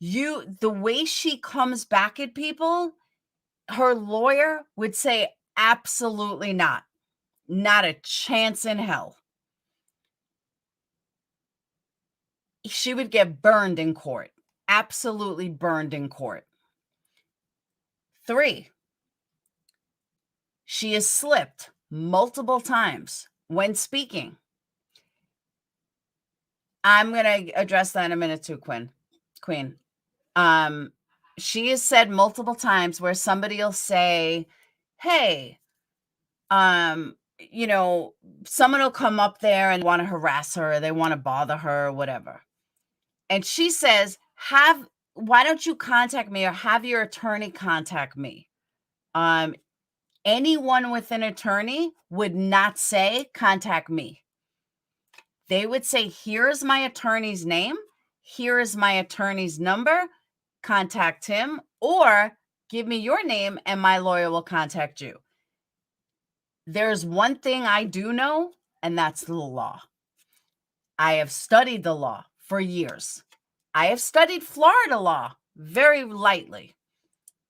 The way she comes back at people, her lawyer would say, absolutely not. Not a chance in hell. She would get burned in court. Absolutely burned in court. 3, she has slipped multiple times when speaking. I'm going to address that in a minute too, Queen. She has said multiple times where somebody will say, hey, someone will come up there and want to harass her, or they want to bother her or whatever. And she says, why don't you contact me or have your attorney contact me? Anyone with an attorney would not say, contact me. They would say, here's my attorney's name. Here is my attorney's number. Contact him, or give me your name and my lawyer will contact you. There's one thing I do know, and that's the law. I have studied the law for years. I have studied Florida law very lightly,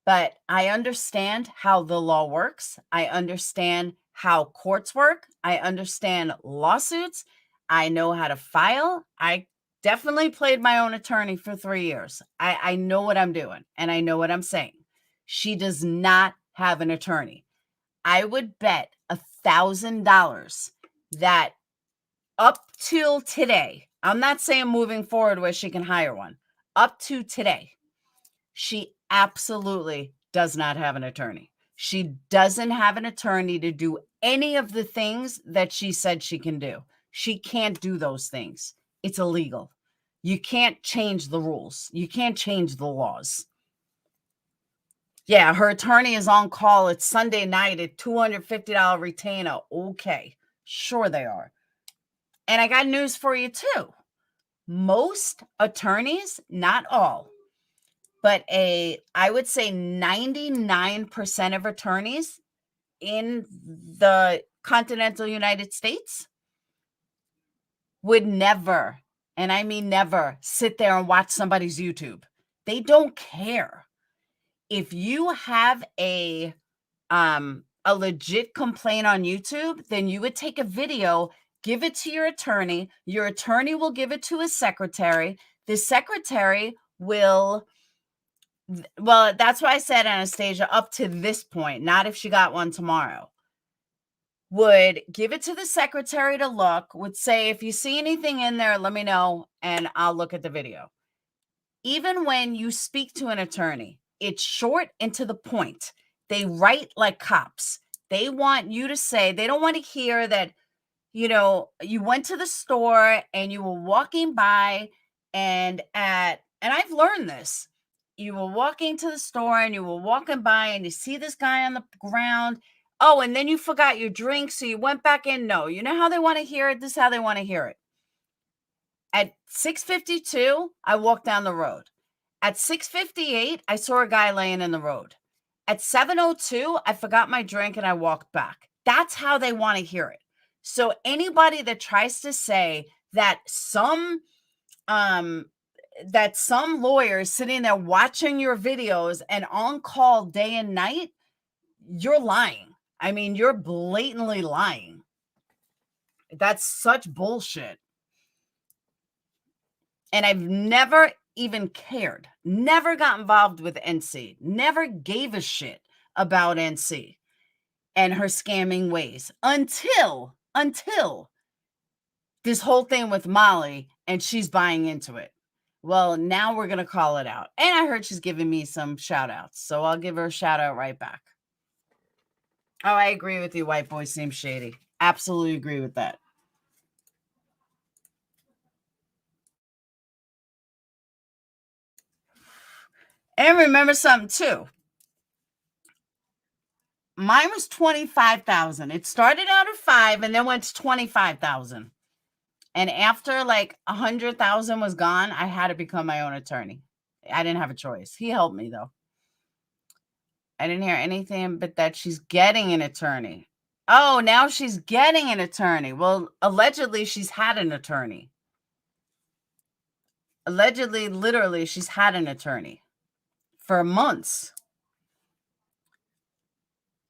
but I understand how the law works. I understand how courts work. I understand lawsuits. I know how to file. I definitely played my own attorney for 3 years. I know what I'm doing, and I know what I'm saying. She does not have an attorney. I would bet $1,000 that up till today, I'm not saying moving forward where she can hire one, up to today, she absolutely does not have an attorney. She doesn't have an attorney to do any of the things that she said she can do. She can't do those things. It's illegal. You can't change the rules. You can't change the laws. Yeah, her attorney is on call. It's Sunday night at $250 retainer. Okay, sure they are. And I got news for you too. Most attorneys, not all, but I would say 99% of attorneys in the continental United States would never, and I mean never, sit there and watch somebody's YouTube. They don't care. If you have a legit complaint on YouTube, then you would take a video, give it to your attorney. Your attorney will give it to his secretary. The secretary will, well, that's why I said, Anastasia, up to this point, not if she got one tomorrow, would give it to the secretary to look, would say, if you see anything in there, let me know, and I'll look at the video. Even when you speak to an attorney, it's short and to the point. They write like cops. They want you to say, they don't want to hear that, you went to the store and you were walking by and I've learned this. You were walking to the store and you were walking by and you see this guy on the ground. Oh, and then you forgot your drink, so you went back in. No, you know how they want to hear it? This is how they want to hear it. At 6:52, I walked down the road. At 6:58, I saw a guy laying in the road. At 7:02, I forgot my drink and I walked back. That's how they want to hear it. So anybody that tries to say that some lawyer is sitting there watching your videos and on call day and night, you're lying. I mean, you're blatantly lying. That's such bullshit. And I've never even cared, never got involved with NC, never gave a shit about NC and her scamming ways until this whole thing with Molly, and she's buying into it. Well, now we're going to call it out. And I heard she's giving me some shout outs, so I'll give her a shout out right back. Oh, I agree with you. White boy seems shady. Absolutely agree with that. And remember something too. Mine was 25,000. It started out at 5 and then went to 25,000. And after like 100,000 was gone, I had to become my own attorney. I didn't have a choice. He helped me though. I didn't hear anything but that she's getting an attorney. Oh, now she's getting an attorney. Well, allegedly she's had an attorney. Allegedly, literally, she's had an attorney for months.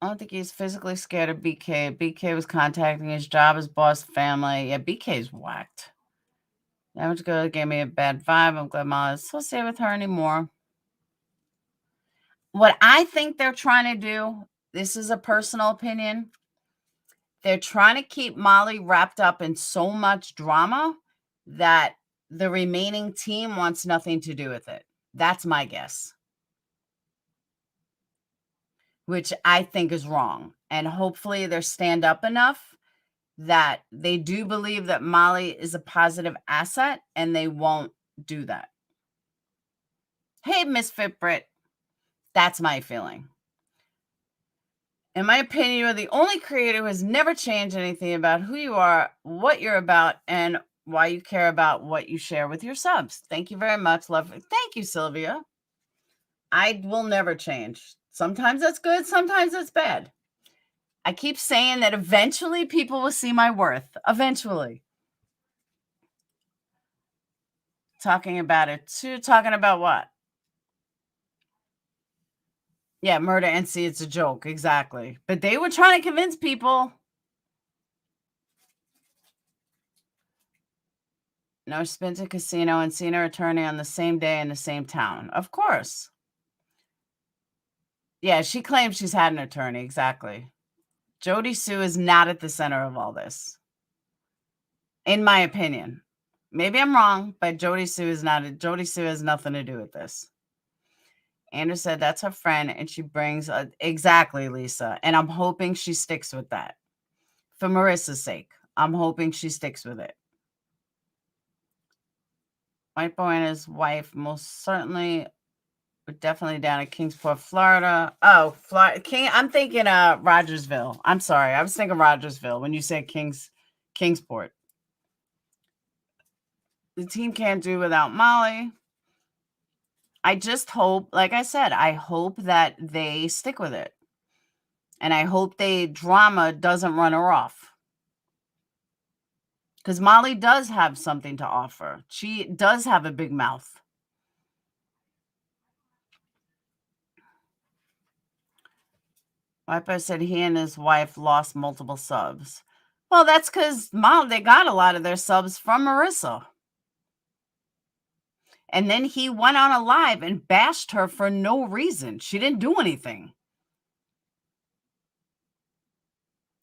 I don't think he's physically scared of BK. BK was contacting his job, his boss, family. Yeah, BK's whacked. Damage Good gave me a bad vibe. I'm glad Molly's associated with her anymore. What I think they're trying to do, this is a personal opinion, they're trying to keep Molly wrapped up in so much drama that the remaining team wants nothing to do with it. That's my guess. Which I think is wrong. And hopefully they're stand up enough that they do believe that Molly is a positive asset and they won't do that. Hey, Misfit Brit. That's my feeling. In my opinion, you're the only creator who has never changed anything about who you are, what you're about, and why you care about what you share with your subs. Thank you very much. Love. Thank you, Sylvia. I will never change. Sometimes that's good. Sometimes that's bad. I keep saying that eventually people will see my worth. Eventually. Talking about it too. Talking about what? Yeah, murder NC. It's a joke. Exactly. But they were trying to convince people. No, she's been to casino and seen her attorney on the same day in the same town. Of course. Yeah, she claims she's had an attorney. Exactly. Jody Sue is not at the center of all this. In my opinion. Maybe I'm wrong, but Jody Sue is not. Jody Sue has nothing to do with this. Andrew said that's her friend, and she brings exactly, Lisa. And I'm hoping she sticks with that. For Marissa's sake, I'm hoping she sticks with it. White boy and his wife most certainly were definitely down at Kingsport, Florida. Oh, Florida. I'm thinking Rogersville. I'm sorry. I was thinking Rogersville when you said Kingsport. The team can't do without Molly. I just hope, like I said, I hope that they stick with it. And I hope drama doesn't run her off. Because Molly does have something to offer. She does have a big mouth. Wiper said he and his wife lost multiple subs. Well, that's because they got a lot of their subs from Marissa. And then he went on a live and bashed her for no reason. She didn't do anything.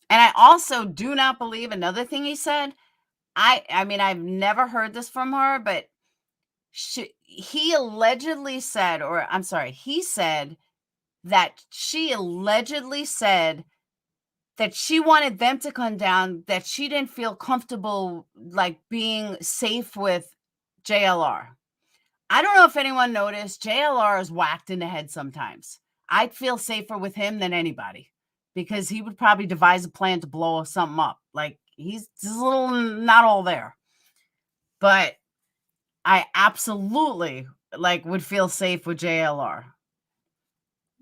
And I also do not believe another thing he said. I mean, I've never heard this from her, but he allegedly said, or I'm sorry, he said that she allegedly said that she wanted them to come down, that she didn't feel comfortable like being safe with JLR. I don't know if anyone noticed, JLR is whacked in the head sometimes. I'd feel safer with him than anybody because he would probably devise a plan to blow something up. Like he's a little not all there. But I absolutely would feel safe with JLR.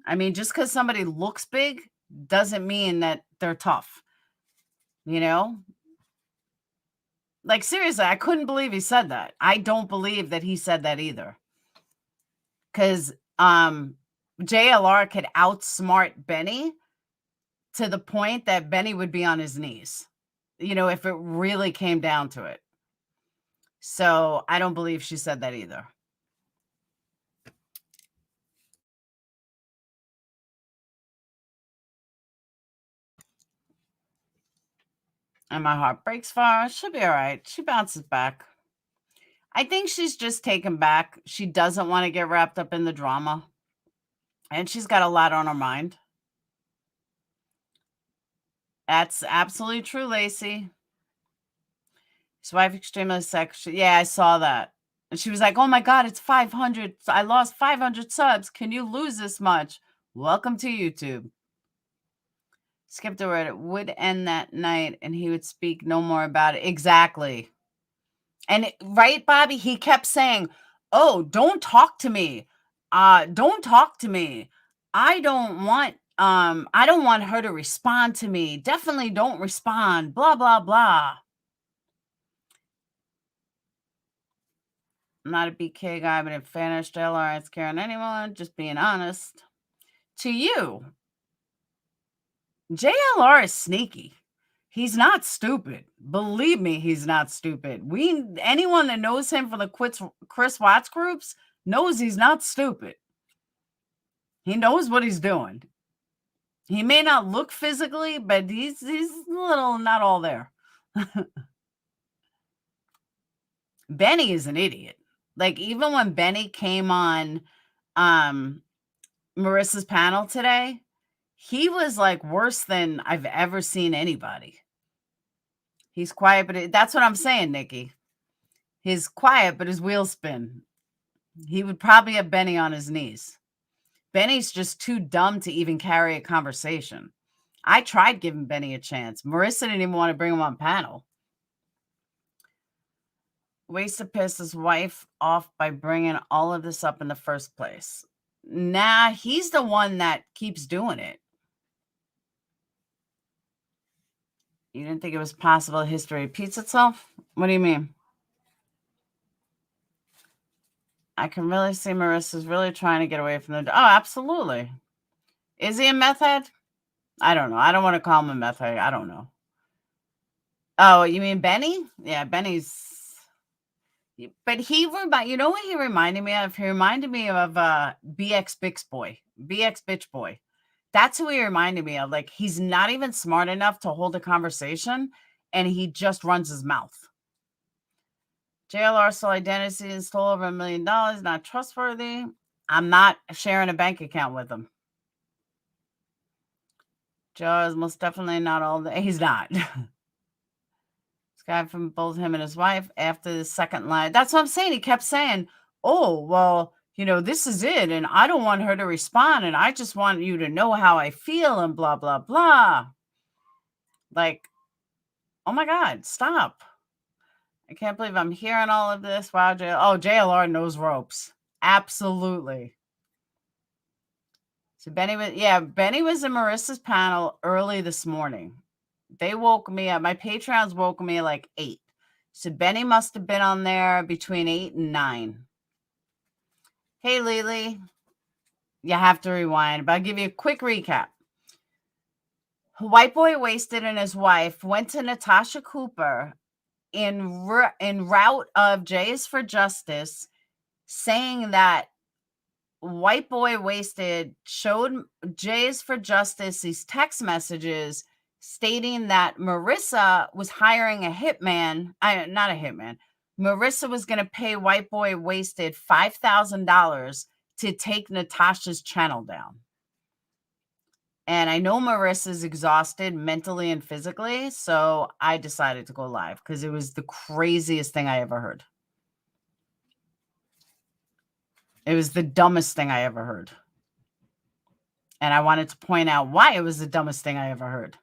I mean, just because somebody looks big doesn't mean that they're tough. You know? Like, seriously, I couldn't believe he said that. I don't believe that he said that either. Because JLR could outsmart Benny to the point that Benny would be on his knees, if it really came down to it. So I don't believe she said that either. And my heart breaks for her. She'll be all right. She bounces back. I think she's just taken back. She doesn't want to get wrapped up in the drama. And she's got a lot on her mind. That's absolutely true, Lacey. His wife extremely sexual. Yeah, I saw that. And she was like, oh my God, it's 500. I lost 500 subs. Can you lose this much? Welcome to YouTube. Skipped over it. It would end that night and he would speak no more about it. Exactly. And right, Bobby, he kept saying, oh, don't talk to me. Don't talk to me. I don't want her to respond to me. Definitely don't respond. Blah, blah, blah. I'm not a BK guy, but in fairness, JLR ain't scaring anyone. Just being honest. To you, JLR is sneaky. He's not stupid. Believe me, he's not stupid. Anyone that knows him from the Chris Watts groups knows he's not stupid. He knows what he's doing. He may not look physically, but he's a little not all there. Benny is an idiot. Like, even when Benny came on Marissa's panel today, he was like worse than I've ever seen anybody. He's quiet, but that's what I'm saying, Nikki. He's quiet, but his wheels spin. He would probably have Benny on his knees. Benny's just too dumb to even carry a conversation. I tried giving Benny a chance. Marissa didn't even want to bring him on panel. Ways to piss his wife off by bringing all of this up in the first place. Nah, he's the one that keeps doing it. You didn't think it was possible history repeats itself? What do you mean? I can really see Marissa's really trying to get away from the... Oh, absolutely. Is he a meth head? I don't know. I don't want to call him a meth head. I don't know. Oh, you mean Benny? Yeah, Benny's... But you know what he reminded me of? He reminded me of BX Bitch Boy. BX Bitch Boy. That's who he reminded me of. Like, he's not even smart enough to hold a conversation, and he just runs his mouth. JLR stole identity and stole over $1 million. Not trustworthy. I'm not sharing a bank account with him. JLR is most definitely not all the... He's not. This guy from both him and his wife after the second line. That's what I'm saying. He kept saying, oh, well, this is it. And I don't want her to respond. And I just want you to know how I feel and blah, blah, blah. Like, oh my God, stop. I can't believe I'm hearing all of this. Wow, JLR knows ropes. Absolutely. So Benny was in Marissa's panel early this morning. They woke me up. My Patreons woke me at like 8. So Benny must have been on there between 8 and 9. Hey, Lily. You have to rewind, but I'll give you a quick recap. White Boy Wasted and his wife went to Natasha Cooper in route of Jays for Justice, saying that White Boy Wasted showed Jays for Justice these text messages stating that Marissa was hiring a hitman. Not a hitman. Marissa was going to pay White Boy Wasted $5,000 to take Natasha's channel down. And I know Marissa's exhausted mentally and physically, so I decided to go live because it was the craziest thing I ever heard. It was the dumbest thing I ever heard. And I wanted to point out why it was the dumbest thing I ever heard.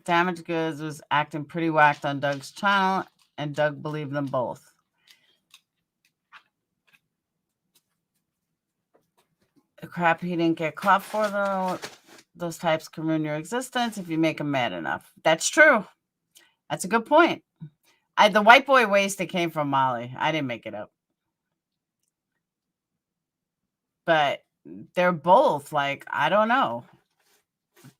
Damaged Goods was acting pretty whacked on Doug's channel, and Doug believed them both. The crap he didn't get caught for, though, those types can ruin your existence if you make them mad enough. That's true. That's a good point. The white boy wasted came from Molly. I didn't make it up. But they're both like, I don't know.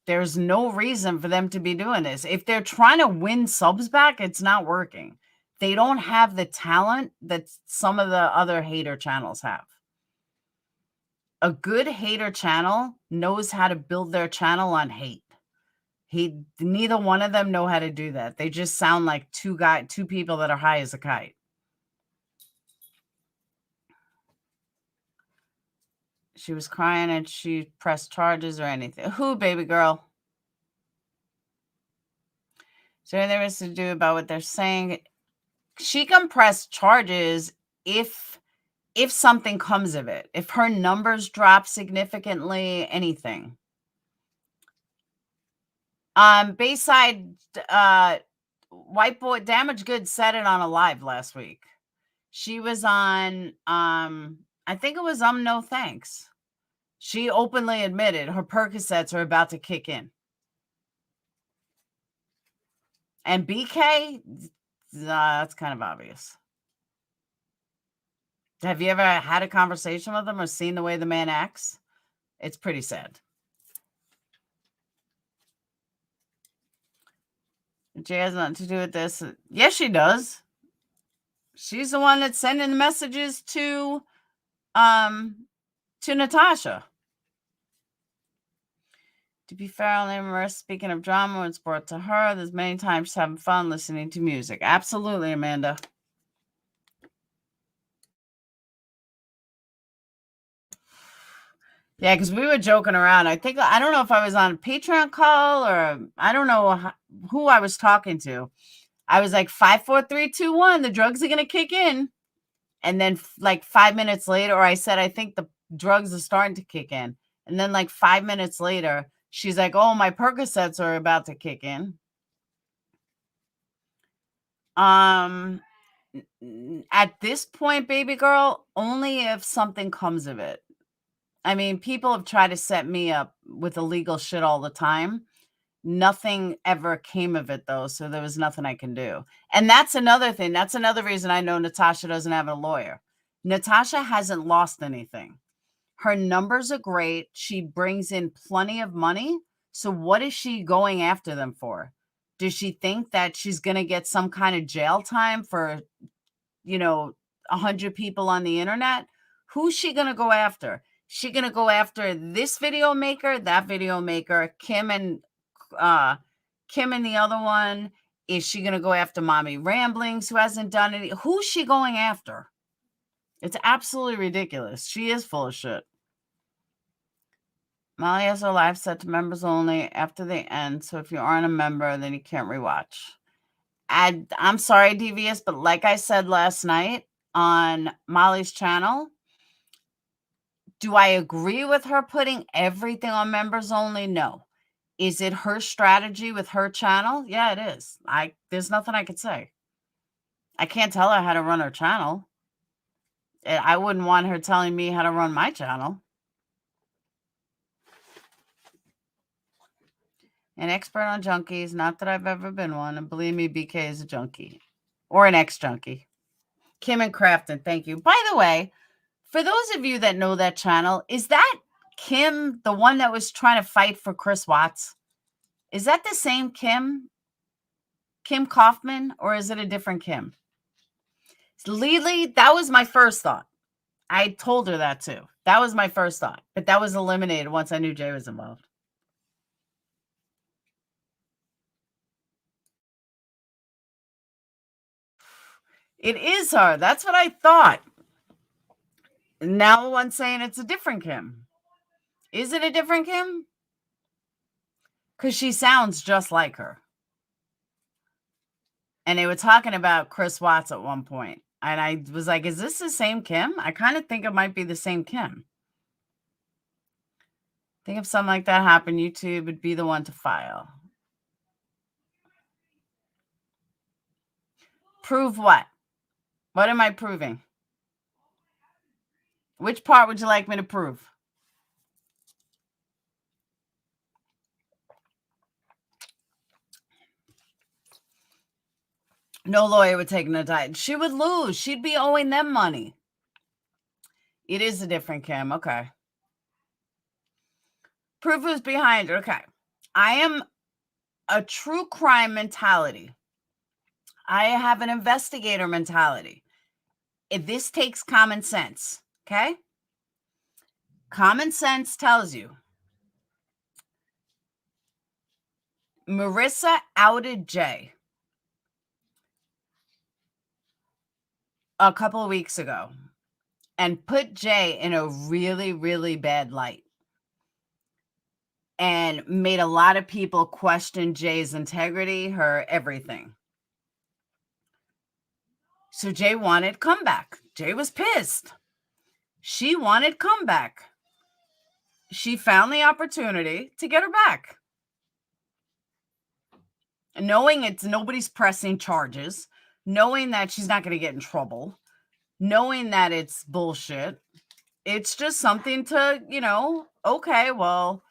There's no reason for them to be doing this. If they're trying to win subs back, it's not working. They don't have the talent that some of the other hater channels have. A good hater channel knows how to build their channel on hate. Neither one of them know how to do that. They just sound like two people that are high as a kite. She was crying and she pressed charges or anything. Who, baby girl? Is there anything there is to do about what they're saying? She can press charges if something comes of it. If her numbers drop significantly, anything. Bayside White Boy Damaged Goods said it on a live last week. She was on I think it was No Thanks. She openly admitted her Percocets are about to kick in. And BK, that's kind of obvious. Have you ever had a conversation with him or seen the way the man acts? It's pretty sad. Jay has nothing to do with this. Yes, she does. She's the one that's sending messages to Natasha. To be fair, only speaking of drama, when it's brought to her, there's many times she's having fun listening to music. Absolutely, Amanda. Yeah, because we were joking around. I don't know if I was on a Patreon call or I don't know who I was talking to. I was like, 5, 4, 3, 2, 1, the drugs are going to kick in. And then like 5 minutes later, or I said, I think the drugs are starting to kick in. And then like 5 minutes later, she's like, oh, my Percocets are about to kick in. At this point, baby girl, only if something comes of it. I mean, people have tried to set me up with illegal shit all the time. Nothing ever came of it, though, so there was nothing I can do. And that's another thing. That's another reason I know Natasha doesn't have a lawyer. Natasha hasn't lost anything. Her numbers are great. She brings in plenty of money. So what is she going after them for? Does she think that she's going to get some kind of jail time for, 100 people on the internet? Who's she going to go after? She going to go after this video maker, that video maker, Kim and the other one? Is she going to go after Mommy Ramblings, who hasn't done any? Who's she going after? It's absolutely ridiculous. She is full of shit. Molly has her live set to members only after they end. So if you aren't a member, then you can't rewatch. I'm sorry, Devious, but like I said last night on Molly's channel, do I agree with her putting everything on members only? No. Is it her strategy with her channel? Yeah, it is. There's nothing I could say. I can't tell her how to run her channel. I wouldn't want her telling me how to run my channel. An expert on junkies. Not that I've ever been one. And believe me, BK is a junkie. Or an ex-junkie. Kim and Crafton, thank you. By the way, for those of you that know that channel, is that Kim, the one that was trying to fight for Chris Watts? Is that the same Kim? Kim Kaufman? Or is it a different Kim? Lily, that was my first thought. I told her that too. That was my first thought. But that was eliminated once I knew Jay was involved. It is her. That's what I thought. Now one's saying it's a different Kim. Is it a different Kim? Because she sounds just like her. And they were talking about Chris Watts at one point. And I was like, is this the same Kim? I kind of think it might be the same Kim. I think if something like that happened, YouTube would be the one to file. Prove what? What am I proving? Which part would you like me to prove? No lawyer would take Natasha. She would lose. She'd be owing them money. It is a different Kim. Okay. Proof who's behind it. Okay. I am a true crime mentality. I have an investigator mentality. If this takes common sense, okay? Common sense tells you Marissa outed Jay a couple of weeks ago and put Jay in a really, really bad light and made a lot of people question Jay's integrity, her everything. So Jay wanted comeback. Jay was pissed. She wanted comeback. She found the opportunity to get her back. Knowing it's nobody's pressing charges, knowing that she's not going to get in trouble, knowing that it's bullshit. It's just something to, okay, well,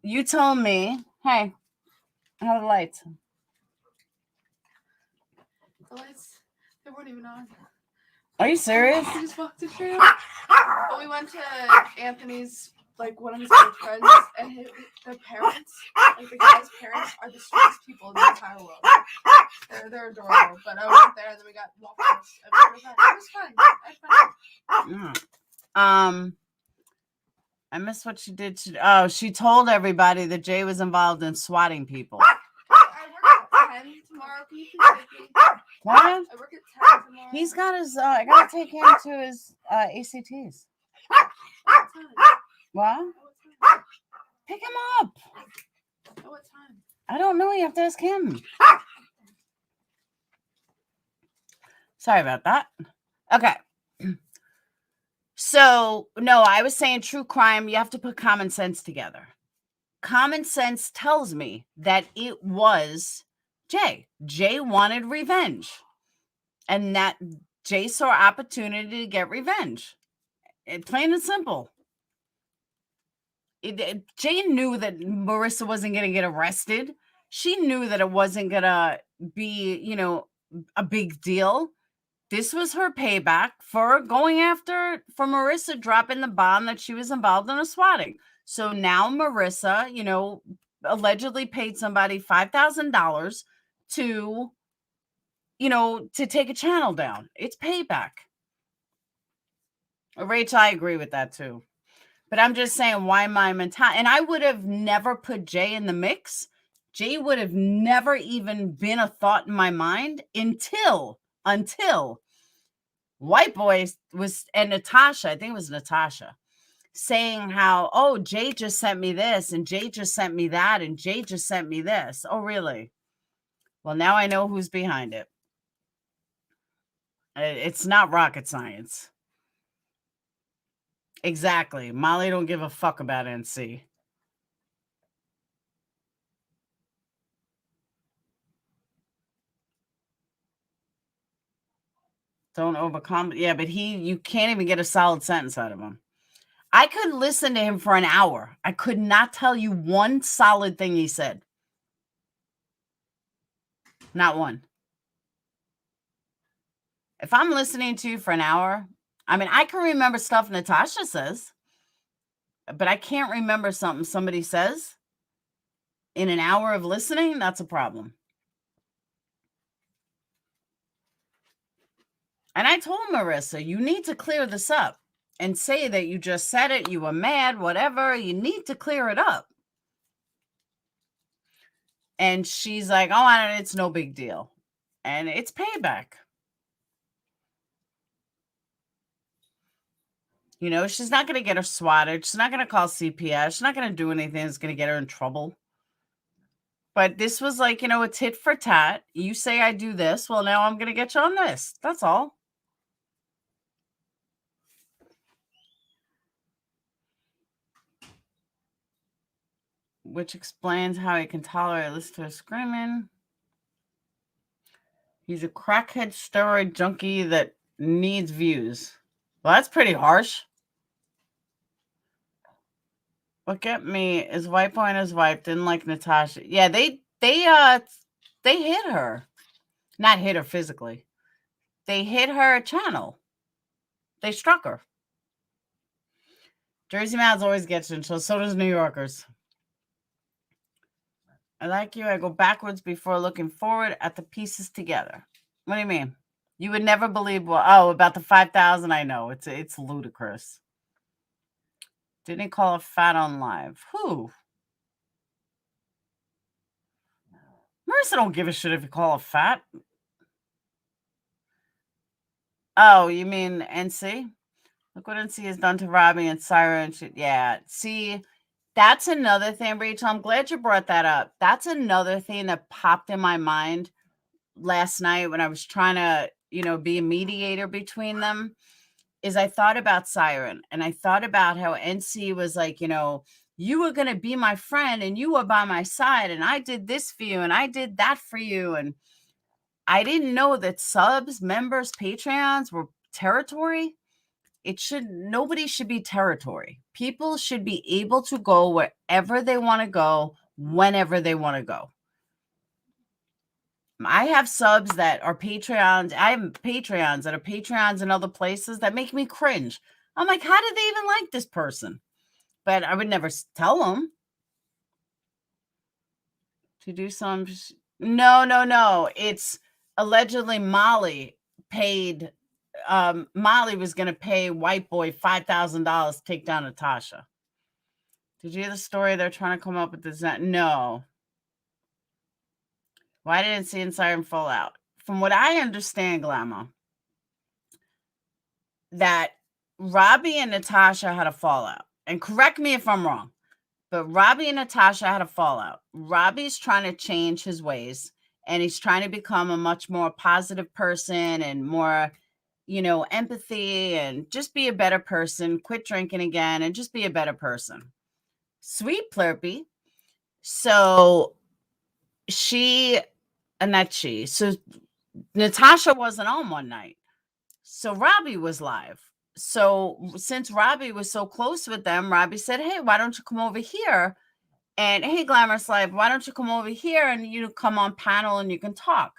you told me, hey, how are the lights? The lights, they weren't even on. Are you serious? We just walked through. But we went to Anthony's, like one of his good friends, and their parents, like the guy's parents, are the sweetest people in the entire world. They're adorable. But I went there and then we got waffles. And it was fun. I had fun. I missed what she did. She told everybody that Jay was involved in swatting people. I work at 10 tomorrow. Can you please take me? What? I work at 10 tomorrow. He's got his, I gotta take him to his ACTs. What time? What? What time? Pick him up. At what time? I don't know. You have to ask him. Sorry about that. Okay. So, no, I was saying true crime, you have to put common sense together. Common sense tells me that it was Jay. Jay wanted revenge. And that Jay saw opportunity to get revenge. Plain and simple. Jay knew that Marissa wasn't going to get arrested. She knew that it wasn't going to be, a big deal. This was her payback for for Marissa dropping the bomb that she was involved in a swatting. So now Marissa, allegedly paid somebody $5,000 to take a channel down. It's payback. Rach, I agree with that too. But I'm just saying why my mentality. And I would have never put Jay in the mix. Jay would have never even been a thought in my mind until White Boy and Natasha, I think it was Natasha, saying how, oh, Jay just sent me this and Jay just sent me that and Jay just sent me this. Oh, really? Well, now I know who's behind it. It's not rocket science. Exactly. Molly don't give a fuck about NC. Don't overcome. Yeah, but you can't even get a solid sentence out of him. I could listen to him for an hour. I could not tell you one solid thing he said. Not one. If I'm listening to you for an hour, I mean, I can remember stuff Natasha says, but I can't remember something somebody says in an hour of listening. That's a problem. And I told Marissa, you need to clear this up and say that you just said it, you were mad, whatever. You need to clear it up. And she's like, oh, it's no big deal. And it's payback. She's not going to get her swatted. She's not going to call CPS. She's not going to do anything that's going to get her in trouble. But this was like, a tit for tat. You say I do this. Well, now I'm going to get you on this. That's all. Which explains how he can tolerate Lister screaming. He's a crackhead steroid junkie that needs views. Well, that's pretty harsh. Look at me. His white boy and his wife didn't like Natasha. Yeah, they hit her. Not hit her physically. They hit her channel. They struck her. Jersey Mouths always gets in, so does New Yorkers. I like you. I go backwards before looking forward at the pieces together. What do you mean? You would never believe about the 5,000. I know. It's ludicrous. Didn't he call her fat on live? Who? Marissa don't give a shit if you call her fat. Oh, you mean NC? Look what NC has done to Robbie and Syra and shit. Yeah. See, that's another thing, Rachel. I'm glad you brought that up. That's another thing that popped in my mind last night when I was trying to, be a mediator between them, is I thought about Siren and I thought about how NC was like, you were going to be my friend and you were by my side and I did this for you and I did that for you. And I didn't know that subs, members, Patreons were territory. Nobody should be territory. People should be able to go wherever they want to go, whenever they want to go. I have subs that are Patreons. I have Patreons that are Patreons in other places that make me cringe. I'm like, how did they even like this person? But I would never tell them to do some. No. It's allegedly Molly paid. Molly was going to pay White Boy $5,000 to take down Natasha. Did you hear the story? They're trying to come up with this. No. Why didn't see Siren fall out? From what I understand, Glamour, that Robbie and Natasha had a fallout. And correct me if I'm wrong, but Robbie and Natasha had a fallout. Robbie's trying to change his ways, and he's trying to become a much more positive person and more, empathy and just be a better person, quit drinking again, and just be a better person. Sweet Plurpy. So Natasha wasn't on one night. So Robbie was live. So since Robbie was so close with them, Robbie said, hey, why don't you come over here? And hey, Glamorous Live, why don't you come over here and you come on panel and you can talk?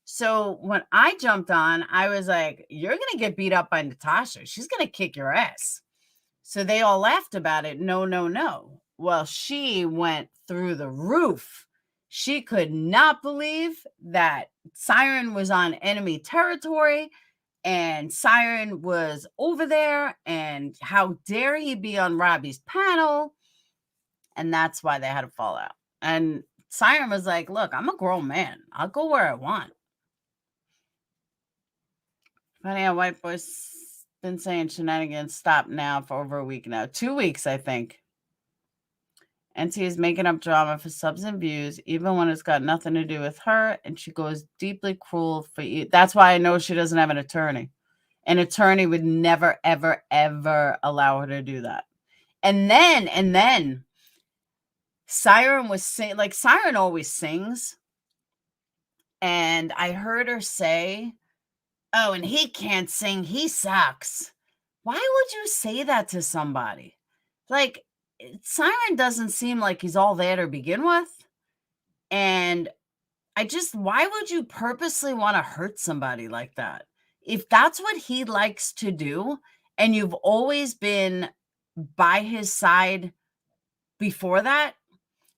So when I jumped on, I was like, you're going to get beat up by Natasha. She's going to kick your ass. So they all laughed about it. No. Well, she went through the roof. She could not believe that Siren was on enemy territory and Siren was over there. And how dare he be on Robbie's panel? And that's why they had a fallout. And Siren was like, look, I'm a grown man. I'll go where I want. Funny how White Boy's been saying shenanigans stop now for over a week now. 2 weeks, I think. NT is making up drama for subs and views, even when it's got nothing to do with her, and she goes deeply cruel for you. That's why I know she doesn't have an attorney. An attorney would never, ever, ever allow her to do that. And then Siren was saying, like, Siren always sings. And I heard her say, oh, and he can't sing. He sucks. Why would you say that to somebody? Like, Siren doesn't seem like he's all there to begin with. And why would you purposely want to hurt somebody like that? If that's what he likes to do, and you've always been by his side before that,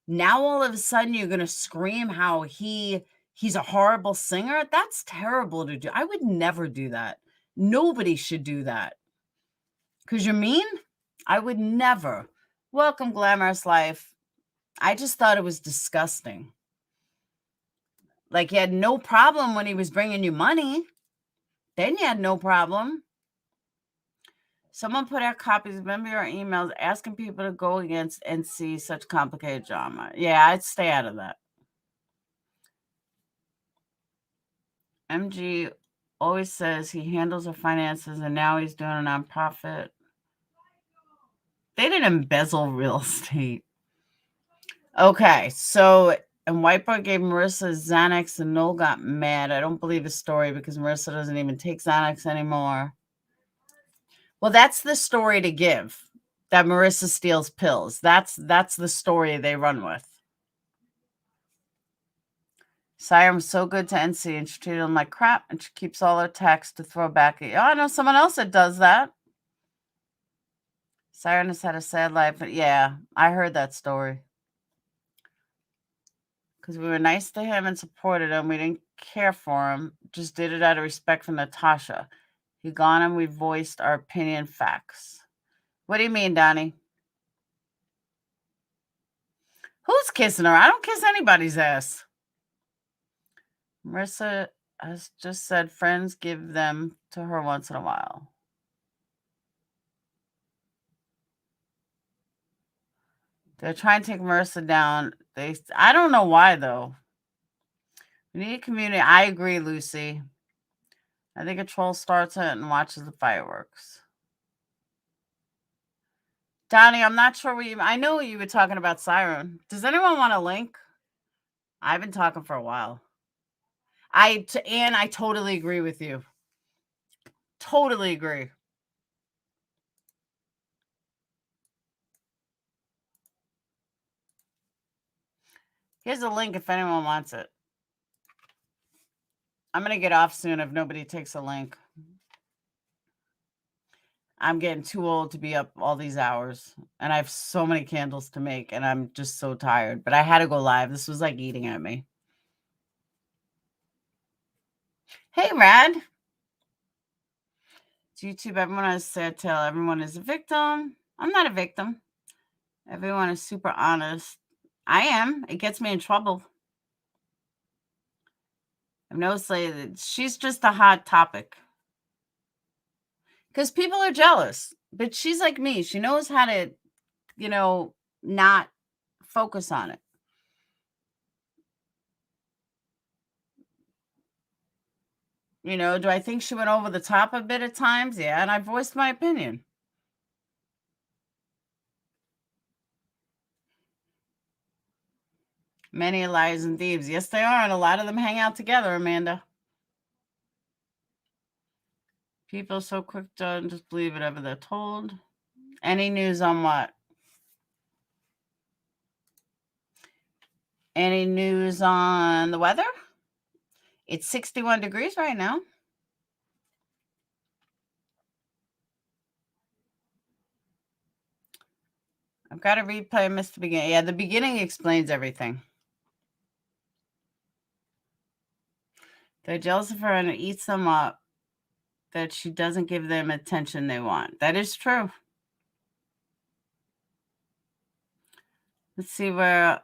now all of a sudden you're going to scream how he's a horrible singer. That's terrible to do. I would never do that. Nobody should do that. Because you're mean? I would never. Welcome, Glamorous Life. I just thought it was disgusting. Like, you had no problem when he was bringing you money. Then you had no problem. Someone put out copies of your emails asking people to go against and see such complicated drama. Yeah, I'd stay out of that. MG always says he handles her finances and now he's doing a nonprofit. They didn't embezzle real estate. Okay, so And Whiteboard gave Marissa Xanax and Noel got mad. I don't believe his story because Marissa doesn't even take Xanax anymore. Well, that's the story to give, that Marissa steals pills. That's the story they run with. Siren's so good to NC and she treated him like crap and she keeps all her texts to throw back at you. Oh, I know someone else that does that. Siren has had a sad life, but yeah, I heard that story. Because we were nice to him and supported him. We didn't care for him. Just did it out of respect for Natasha. He gone and we voiced our opinion facts. What do you mean, Donnie? Who's kissing her? I don't kiss anybody's ass. Marissa has just said friends give them to her once in a while. They're trying to take Marissa down. I don't know why, though. We need a community. I agree, Lucy. I think a troll starts it and watches the fireworks. Donnie, I'm not sure I know you were talking about Siren. Does anyone want a link? I've been talking for a while. Anne, I totally agree with you. Totally agree. Here's a link if anyone wants it. I'm going to get off soon if nobody takes a link. I'm getting too old to be up all these hours. And I have so many candles to make. And I'm just so tired. But I had to go live. This was like eating at me. Hey, Rad. It's YouTube. Everyone has a sad tale. Everyone is a victim. I'm not a victim. Everyone is super honest. I am. It gets me in trouble. I've noticed lately that she's just a hot topic. Because people are jealous. But she's like me. She knows how to, not focus on it. Do I think she went over the top a bit at times? Yeah, and I voiced my opinion. Many liars and thieves. Yes, they are, and a lot of them hang out together, Amanda. People are so quick to just believe whatever they're told. Any news on what? Any news on the weather? It's 61 degrees right now. I've got to replay. I missed the beginning. Yeah, the beginning explains everything. They're jealous of her and it eats them up that she doesn't give them attention they want. That is true. Let's see where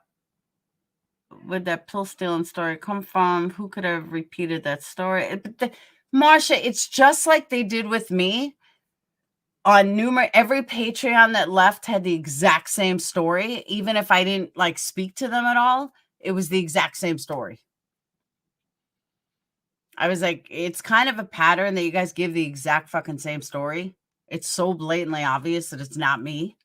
would that pill stealing story come from? Who could have repeated that story? Marsha, it's just like they did with me. On every Patreon that left had the exact same story. Even if I didn't speak to them at all, it was the exact same story. I was like, it's kind of a pattern that you guys give the exact fucking same story. It's so blatantly obvious that it's not me.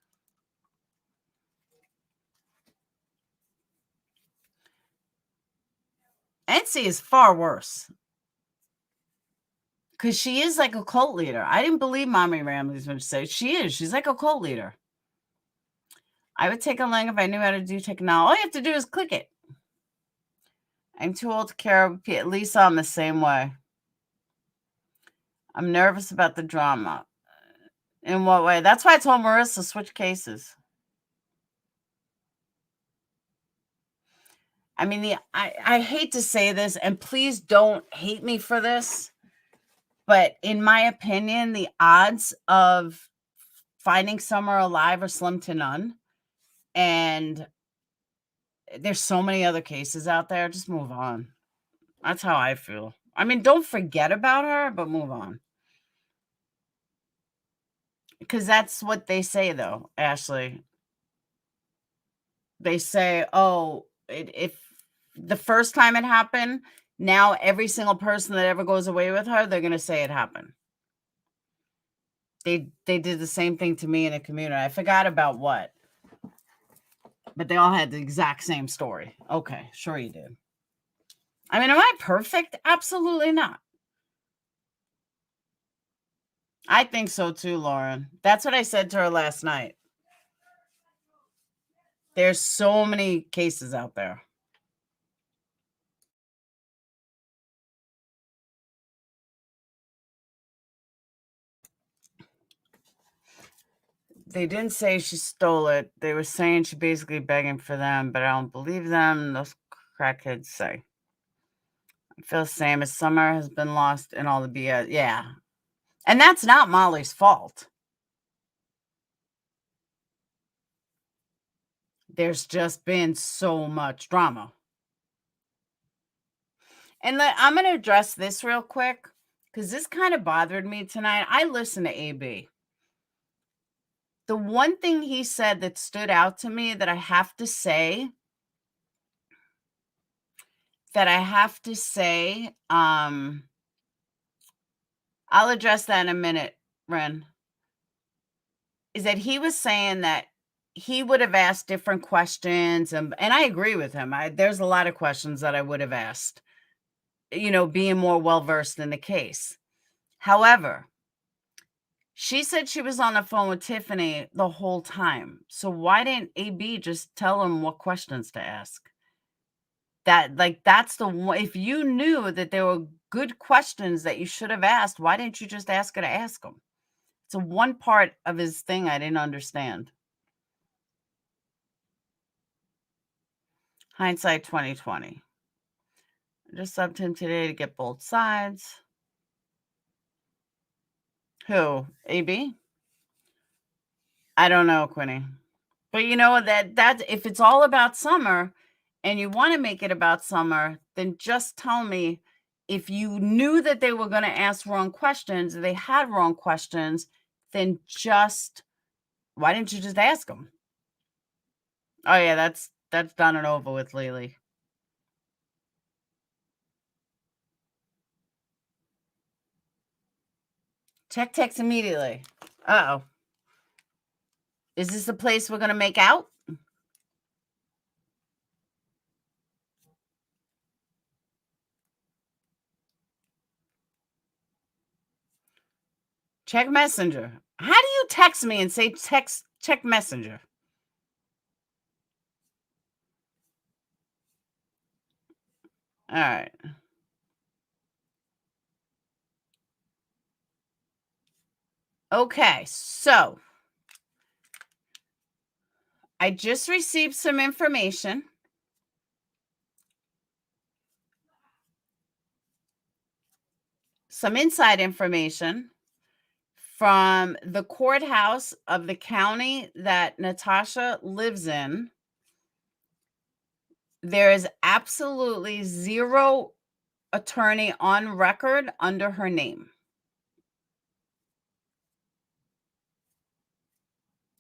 NC is far worse. Because she is like a cult leader. I didn't believe Mommy Ramley's when she said she is. She's like a cult leader. I would take a link if I knew how to do technology. All you have to do is click it. I'm too old to care. At least I'm the same way. I'm nervous about the drama. In what way? That's why I told Marissa switch cases. I mean, I hate to say this, and please don't hate me for this, but in my opinion, the odds of finding Summer alive are slim to none. And there's so many other cases out there. Just move on. That's how I feel. I mean, don't forget about her, but move on. Because that's what they say, though, Ashley. They say, oh, if the first time it happened, now every single person that ever goes away with her, they're going to say it happened. They did the same thing to me in the community. I forgot about what. But they all had the exact same story. Okay, sure you did. I mean, am I perfect? Absolutely not. I think so too, Lauren. That's what I said to her last night. There's so many cases out there. They didn't say she stole it. They were saying she basically begging for them, but I don't believe them. Those crackheads say. I feel the same as Summer has been lost in all the BS. Yeah. And that's not Molly's fault. There's just been so much drama. And I'm going to address this real quick because this kind of bothered me tonight. I listened to AB. The one thing he said that stood out to me that I have to say, I'll address that in a minute, Ren, is that he was saying that he would have asked different questions. And I agree with him. There's a lot of questions that I would have asked, being more well-versed in the case. However, she said she was on the phone with Tiffany the whole time. So why didn't AB just tell him what questions to ask? That's the one. If you knew that there were good questions that you should have asked, why didn't you just ask her to ask them? It's one part of his thing I didn't understand. Hindsight 2020. I just subbed him today to get both sides. Who? AB? I don't know, Quinny. But you know that if it's all about Summer and you want to make it about Summer, then just tell me if you knew that they were going to ask wrong questions, they had wrong questions, then why didn't you just ask them? Oh yeah, that's done and over with, Lily. Check text immediately. Uh-oh. Is this the place we're going to make out? Check Messenger. How do you text me and say check Messenger? All right. Okay, so I just received some information. Some inside information from the courthouse of the county that Natasha lives in. There is absolutely zero attorney on record under her name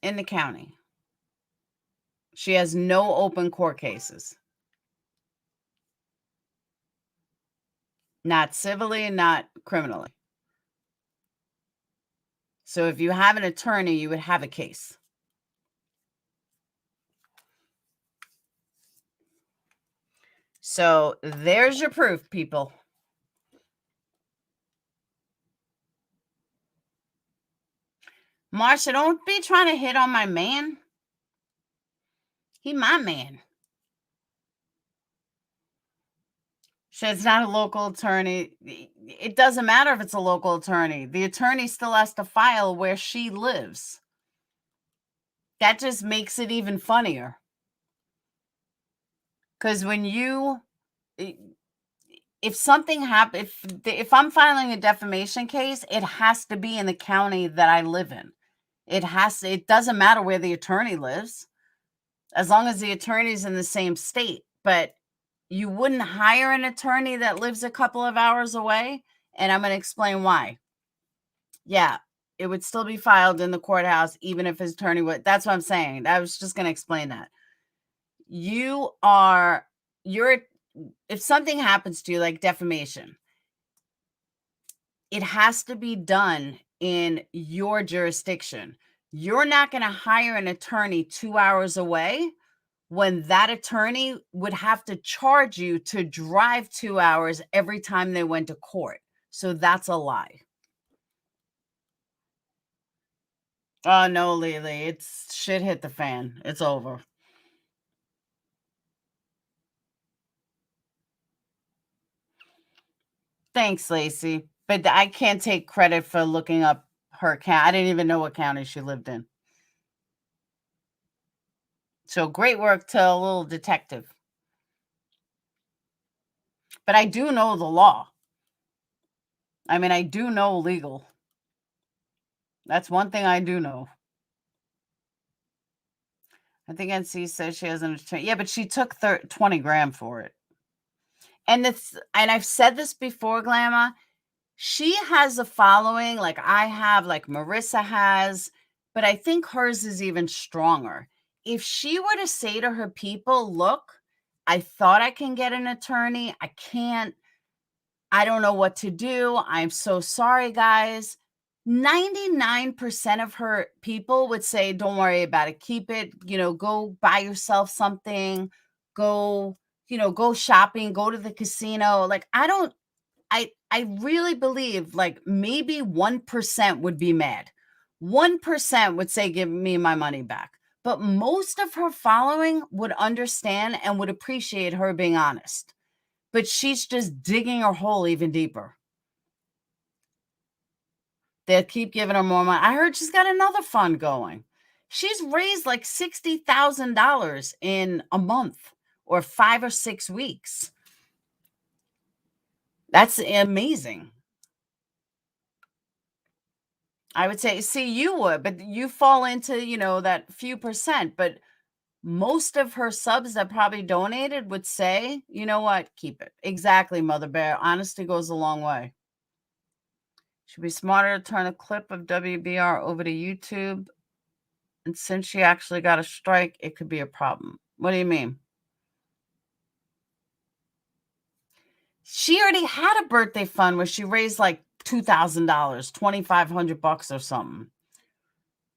in the county. She has no open court cases. Not civilly, not criminally. So if you have an attorney, you would have a case. So there's your proof, people. Marsha, don't be trying to hit on my man. He my man. It's not a local attorney. It doesn't matter if it's a local attorney. The attorney still has to file where she lives. That just makes it even funnier. Because when if something happens, if I'm filing a defamation case, it has to be in the county that I live in. It doesn't matter where the attorney lives, as long as the attorney's in the same state. But you wouldn't hire an attorney that lives a couple of hours away, and I'm going to explain why. Yeah, it would still be filed in the courthouse, even if his attorney would. That's what I'm saying. I was just going to explain that. If something happens to you, like defamation, it has to be done in your jurisdiction. You're not going to hire an attorney 2 hours away when that attorney would have to charge you to drive 2 hours every time they went to court. So that's a lie. Oh, no, Lily, it's shit hit the fan. It's over. Thanks, Lacey. But I can't take credit for looking up her county. I didn't even know what county she lived in. So great work to a little detective. But I do know the law. I mean, I do know legal. That's one thing I do know. I think NC says she has an attorney. Yeah, but she took 20 grand for it. And I've said this before, Glamour. She has a following like I have, like Marissa has, but I think hers is even stronger. If she were to say to her people, look, I thought I can get an attorney. I can't. I don't know what to do. I'm so sorry, guys. 99% of her people would say, don't worry about it. Keep it, go buy yourself something, go shopping, go to the casino. Like, I really believe like maybe 1% would be mad. 1% would say, give me my money back. But most of her following would understand and would appreciate her being honest. But she's just digging her hole even deeper. They'll keep giving her more money. I heard she's got another fund going. She's raised like $60,000 in a month or 5 or 6 weeks. That's amazing. I would say, see, you would, but you fall into, that few percent. But most of her subs that probably donated would say, you know what, keep it. Exactly, Mother Bear. Honesty goes a long way. Should be smarter to turn a clip of WBR over to YouTube. And since she actually got a strike, it could be a problem. What do you mean? She already had a birthday fund where she raised like $2,000, $2,500 or something.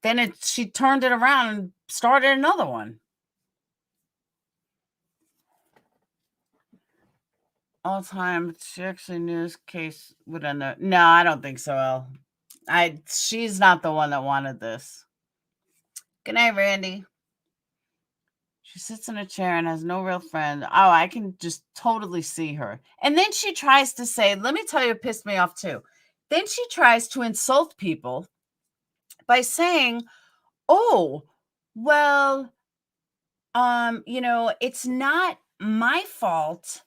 Then she turned it around and started another one. All time, she actually knew this case would end up. No, I don't think so, Elle. She's not the one that wanted this. Good night, Randy. She sits in a chair and has no real friend. Oh, I can just totally see her. And then she tries to say, let me tell you, it pissed me off too. Then she tries to insult people by saying, oh, well, it's not my fault.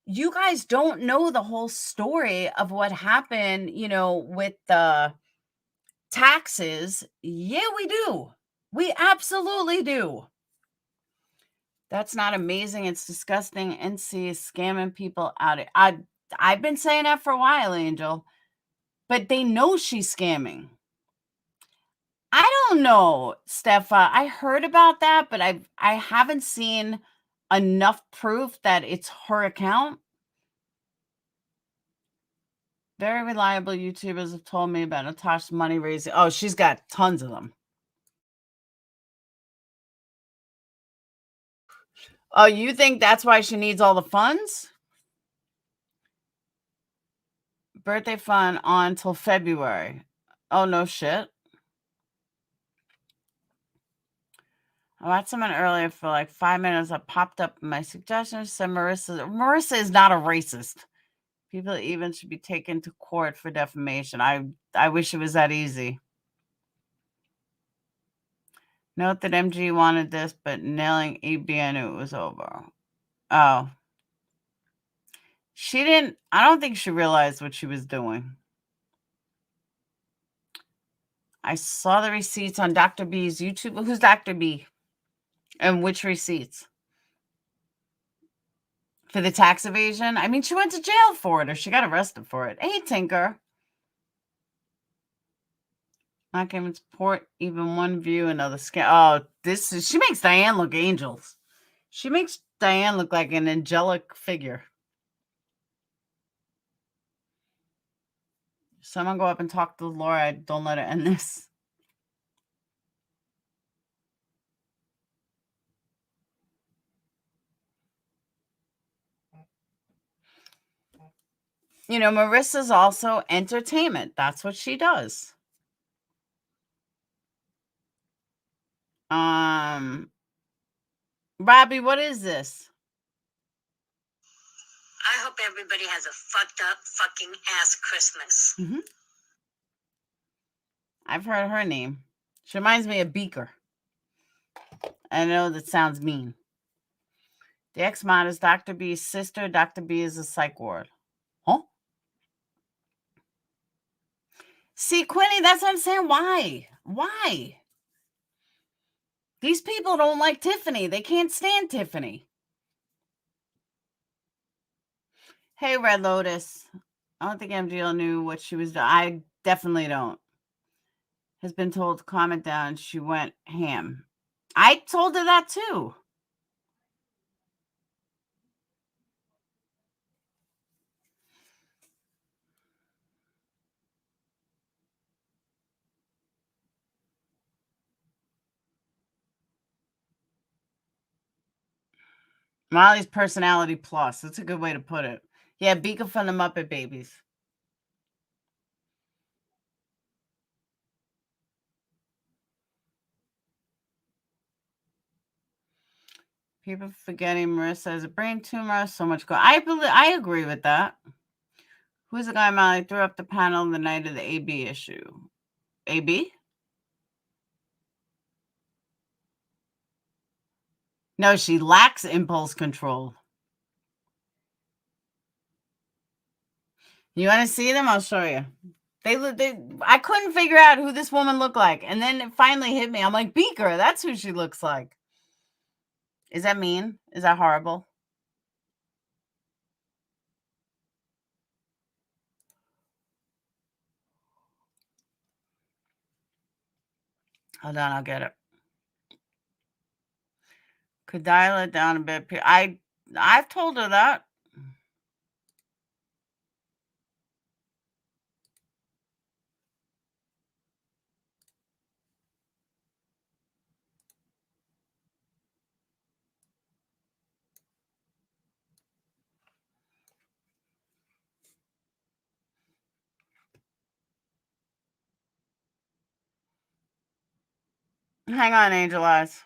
You guys don't know the whole story of what happened, with the taxes. Yeah, we do. We absolutely do. That's not amazing. It's disgusting. NC is scamming people out. I've been saying that for a while, Angel. But they know she's scamming. I don't know, Steffa. I heard about that, but I haven't seen enough proof that it's her account. Very reliable YouTubers have told me about Natasha's money raising. Oh, she's got tons of them. Oh, you think that's why she needs all the funds? Birthday fund on until February. Oh, no shit. I watched someone earlier for like 5 minutes. I popped up my suggestions. Said Marissa is not a racist. People even should be taken to court for defamation. I wish it was that easy. Note that MG wanted this, but nailing ABN knew it was over. Oh. I don't think she realized what she was doing. I saw the receipts on Dr. B's YouTube. Who's Dr. B? And which receipts? For the tax evasion? I mean, she went to jail for it, or she got arrested for it. Hey, Tinker. Not giving support, even one view, another scam. Oh, she makes Diane look angels. She makes Diane look like an angelic figure. Someone go up and talk to Laura. Don't let her end this. You know, Marissa's also entertainment. That's what she does. Robbie, what is this? I hope everybody has a fucked up fucking ass Christmas. Mm-hmm. I've heard her name. She reminds me of Beaker. I know that sounds mean. The ex-mod is Dr. B's sister. Dr. B is a psych ward. Huh? See, Quinny, that's what I'm saying. Why? Why? These people don't like Tiffany. They can't stand Tiffany. Hey, Red Lotus. I don't think MGL knew what she was doing. I definitely don't. Has been told to calm it down. She went ham. I told her that too. Molly's personality plus. That's a good way to put it. Yeah, Beacon from the Muppet Babies. People forgetting Marissa has a brain tumor. So much go. I agree with that. Who's the guy Molly threw up the panel the night of the AB issue? AB? No, she lacks impulse control. You want to see them? I'll show you. I couldn't figure out who this woman looked like. And then it finally hit me. I'm like, Beaker, that's who she looks like. Is that mean? Is that horrible? Hold on, I'll get it. Could dial it down a bit. I've told her that. Hang on, Angel Eyes.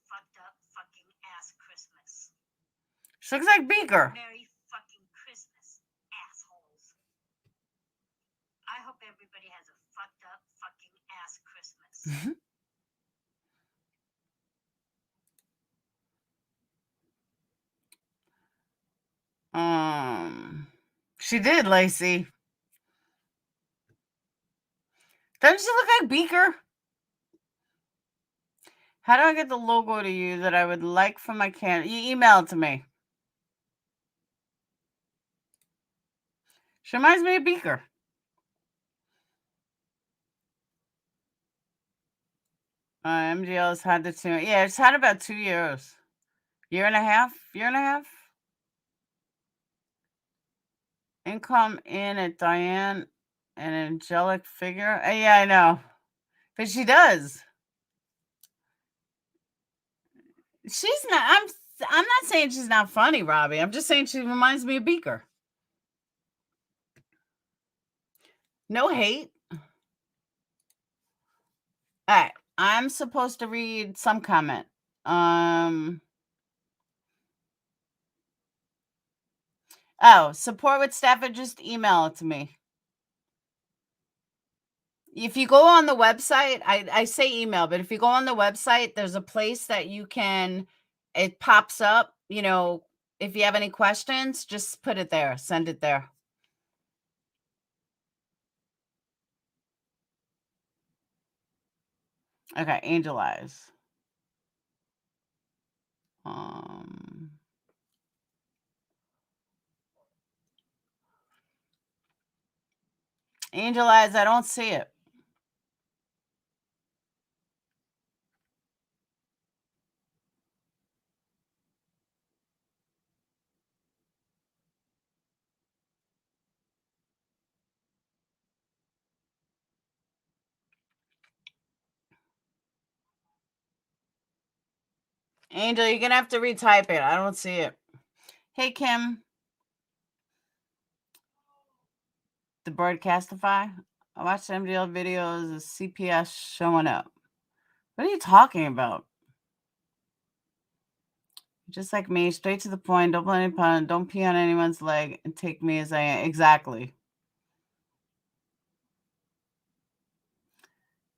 Fucked up fucking ass Christmas. She looks like Beaker. Merry fucking Christmas, assholes. I hope everybody has a fucked up fucking ass Christmas. She did, Lacey. Doesn't she look like Beaker? How do I get the logo to you that I would like for my can? You email it to me. She reminds me of Beaker. MGL has had the 2. Yeah, it's had about 2 years. Year and a half? Income in at Diane, an angelic figure. Yeah, I know. But she does. She's not. I'm not saying she's not funny, Robbie. I'm just saying she reminds me of Beaker. No hate. All right. I'm supposed to read some comment. Oh, support with Stafford, just email it to me. If you go on the website, I say email, but if you go on the website, there's a place that you can, it pops up, you know, if you have any questions, just put it there, send it there. Okay, Angel Eyes. Angel Eyes, I don't see it. Angel, you're going to have to retype it. I don't see it. Hey, Kim. The Broadcastify. I watched MDL videos of CPS showing up. What are you talking about? Just like me, straight to the point. Don't play any pun. Don't pee on anyone's leg and take me as I am. Exactly.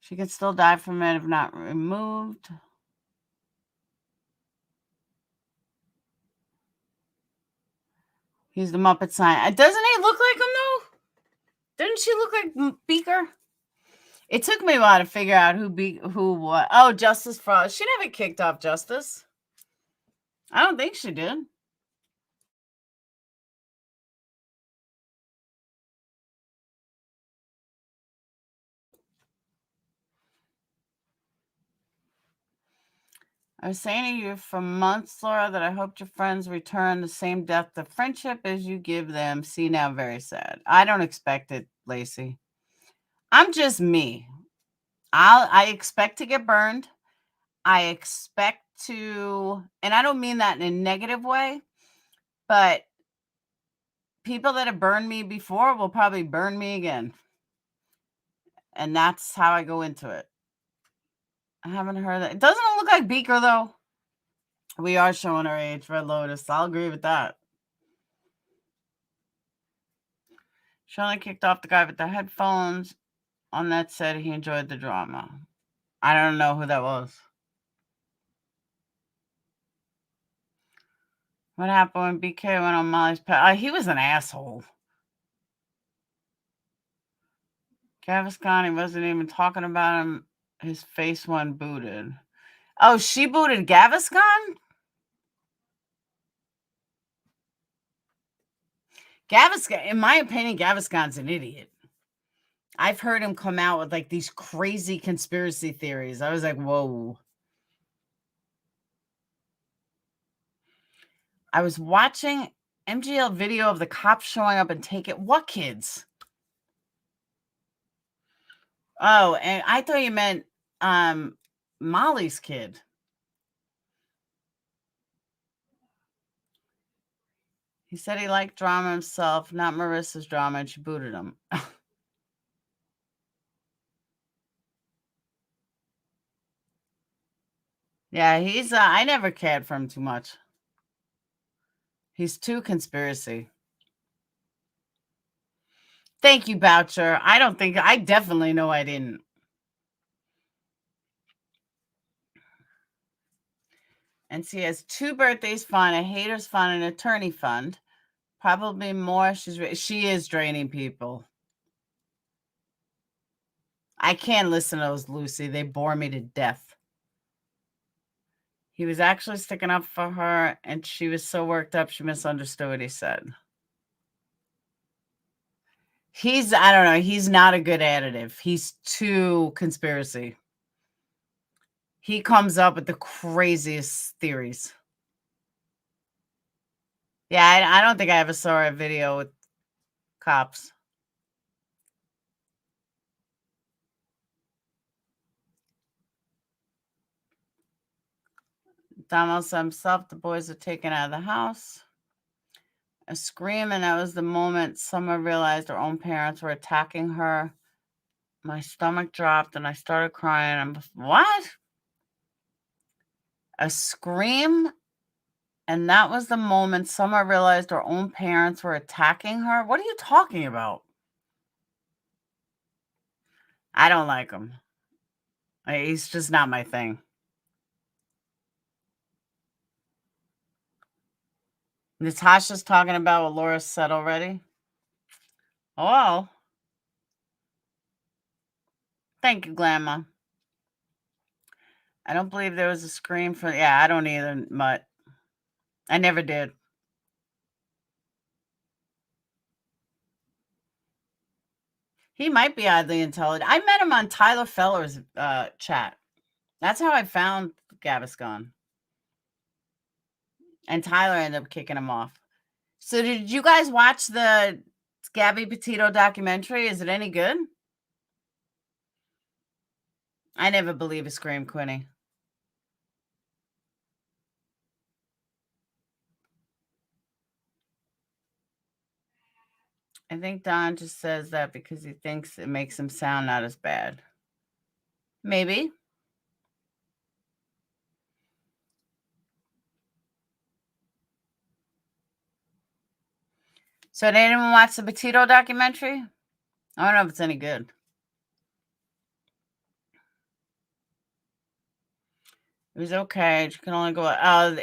She could still die from it if not removed. He's the Muppet sign. Doesn't he look like him, though? Didn't she look like Beaker? It took me a while to figure out who what. Oh, Justice Frost. She never kicked off Justice. I don't think she did. I was saying to you for months, Laura, that I hoped your friends return the same depth of friendship as you give them. See, now, very sad. I don't expect it, Lacey. I'm just me. I expect to get burned. I expect to, and I don't mean that in a negative way, but people that have burned me before will probably burn me again. And that's how I go into it. I haven't heard that. It doesn't look like Beaker, though. We are showing our age, Red Lotus. I'll agree with that. She only kicked off the guy with the headphones. On that said, he enjoyed the drama. I don't know who that was. What happened when BK went on Molly's pet? He was an asshole. Gaviscon, he wasn't even talking about him. His face went booted. Oh, she booted Gaviscon? Gaviscon, in my opinion, Gaviscon's an idiot. I've heard him come out with like these crazy conspiracy theories. I was like, whoa. I was watching MGL video of the cops showing up and take it. What kids? Oh, and I thought you meant Molly's kid. He said he liked drama himself, not Marissa's drama, and she booted him. Yeah, he's I never cared for him too much. He's too conspiracy. Thank you, Boucher. I definitely know I didn't. And she has 2 birthdays fund, a haters fund, an attorney fund. Probably more. She is draining people. I can't listen to those, Lucy. They bore me to death. He was actually sticking up for her, and she was so worked up she misunderstood what he said. I don't know. He's not a good additive. He's too conspiracy. He comes up with the craziest theories. Yeah, I don't think I ever saw a video with cops. Damos himself, the boys are taken out of the house. A scream, and that was the moment Summer realized her own parents were attacking her. My stomach dropped, and I started crying. What? A scream, and that was the moment Summer realized her own parents were attacking her. What are you talking about? I don't like him. He's just not my thing. Natasha's talking about what Laura said already. Oh. Thank you, Grandma. I don't believe there was a scream for... Yeah, I don't either, Mutt. I never did. He might be oddly intelligent. I met him on Tyler Feller's chat. That's how I found Gaviscon. And Tyler ended up kicking him off. So did you guys watch the Gabby Petito documentary? Is it any good? I never believe a scream, Quinny. I think Don just says that because he thinks it makes him sound not as bad. Maybe. So did anyone watch the Petito documentary? I don't know if it's any good. It was okay. You can only go.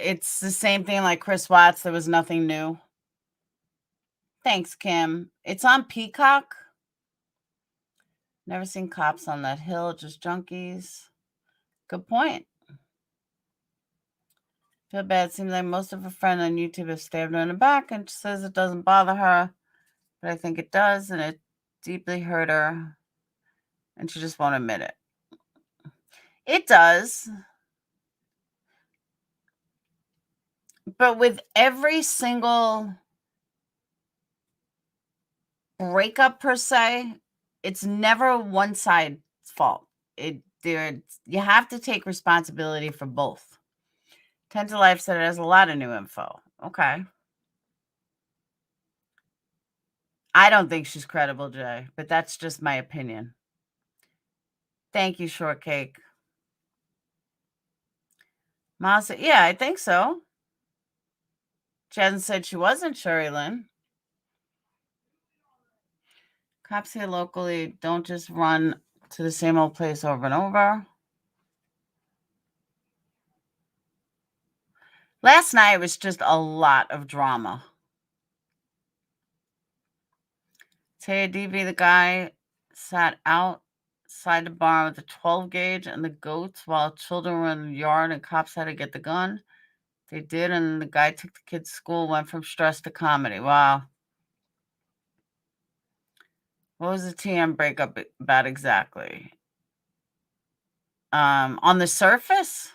It's the same thing like Chris Watts. There was nothing new. Thanks, Kim. It's on Peacock. Never seen cops on that hill, just junkies. Good point. Feel bad. Seems like most of her friends on YouTube have stabbed her in the back, and she says it doesn't bother her, but I think it does, and it deeply hurt her, and she just won't admit it. It does. But with every single breakup per se, it's never one side's fault. You have to take responsibility for both. 10 to Life said it has a lot of new info. Okay. I don't think she's credible, Jay, but that's just my opinion. Thank you, Shortcake. Ma said, yeah, I think so. She hasn't said she wasn't, Sherry Lynn. Cops here locally don't just run to the same old place over and over. Last night was just a lot of drama. Tay DV, the guy sat outside the barn with a 12 gauge and the goats while children were in the yard and cops had to get the gun. They did, and the guy took the kids to school, went from stress to comedy. Wow. What was the TM breakup about exactly? On the surface,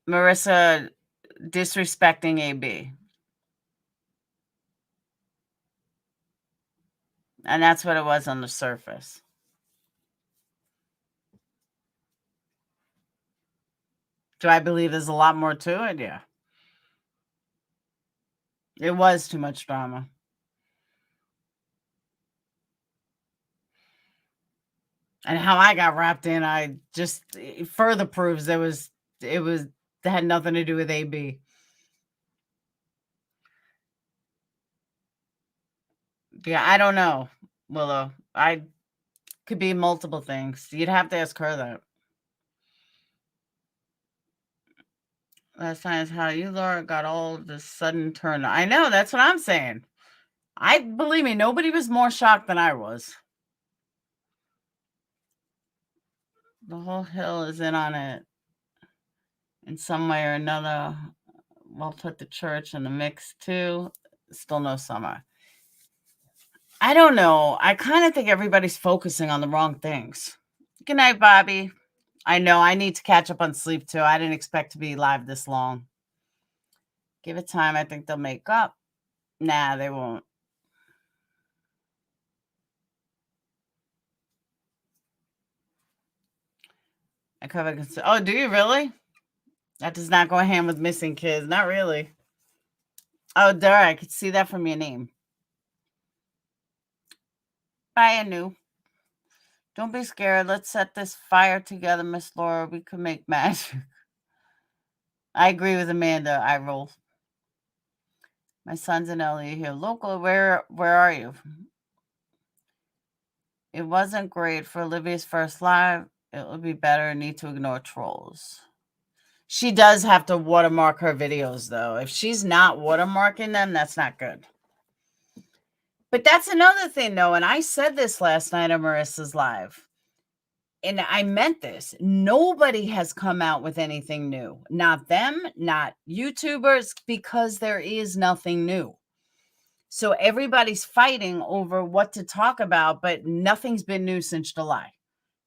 Marissa disrespecting AB. And that's what it was on the surface. Do I believe there's a lot more to it? Yeah. It was too much drama. And how I got wrapped in, I just further proves that had nothing to do with AB. Yeah, I don't know, Willow. I could be multiple things. You'd have to ask her that. Last time is how you, Laura, got all of this sudden turn. I know, that's what I'm saying. Believe me, nobody was more shocked than I was. The whole hill is in on it in some way or another. We'll put the church in the mix too. Still no summer. I don't know. I kind of think everybody's focusing on the wrong things. Good night, Bobby. I know I need to catch up on sleep too. I didn't expect to be live this long. Give it time. I think they'll make up. Nah, they won't. I cover. Oh, do you really? That does not go hand with missing kids. Not really. Oh, Dara, I could see that from your name. Bye, Anu. Don't be scared. Let's set this fire together, Miss Laura. We could make magic. I agree with Amanda. I roll. My son's in LA here. Local, where are you? It wasn't great for Olivia's first live. It would be better. Need to ignore trolls. She does have to watermark her videos, though. If she's not watermarking them, that's not good. But that's another thing, though. And I said this last night on Marissa's live. And I meant this. Nobody has come out with anything new. Not them, not YouTubers, because there is nothing new. So everybody's fighting over what to talk about, but nothing's been new since July.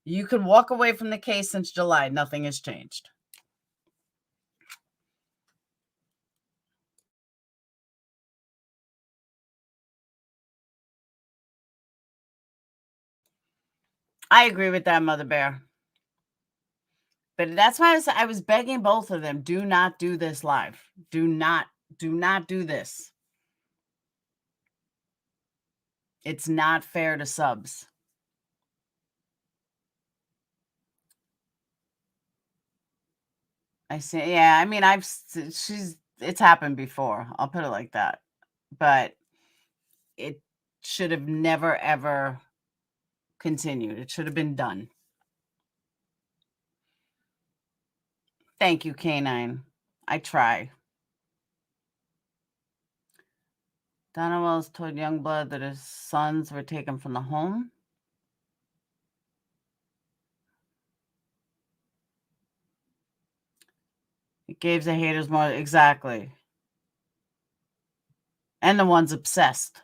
You could walk away from the case since July. Nothing has changed. I agree with that, Mother Bear. But that's why I was begging both of them, do not do this live. Do not do this. It's not fair to subs. I say, yeah, I mean, it's happened before. I'll put it like that. But it should have never, ever continued. It should have been done. Thank you, K9. I try. Donna Wells told Youngblood that his sons were taken from the home. It gave the haters more. Exactly. And the ones obsessed.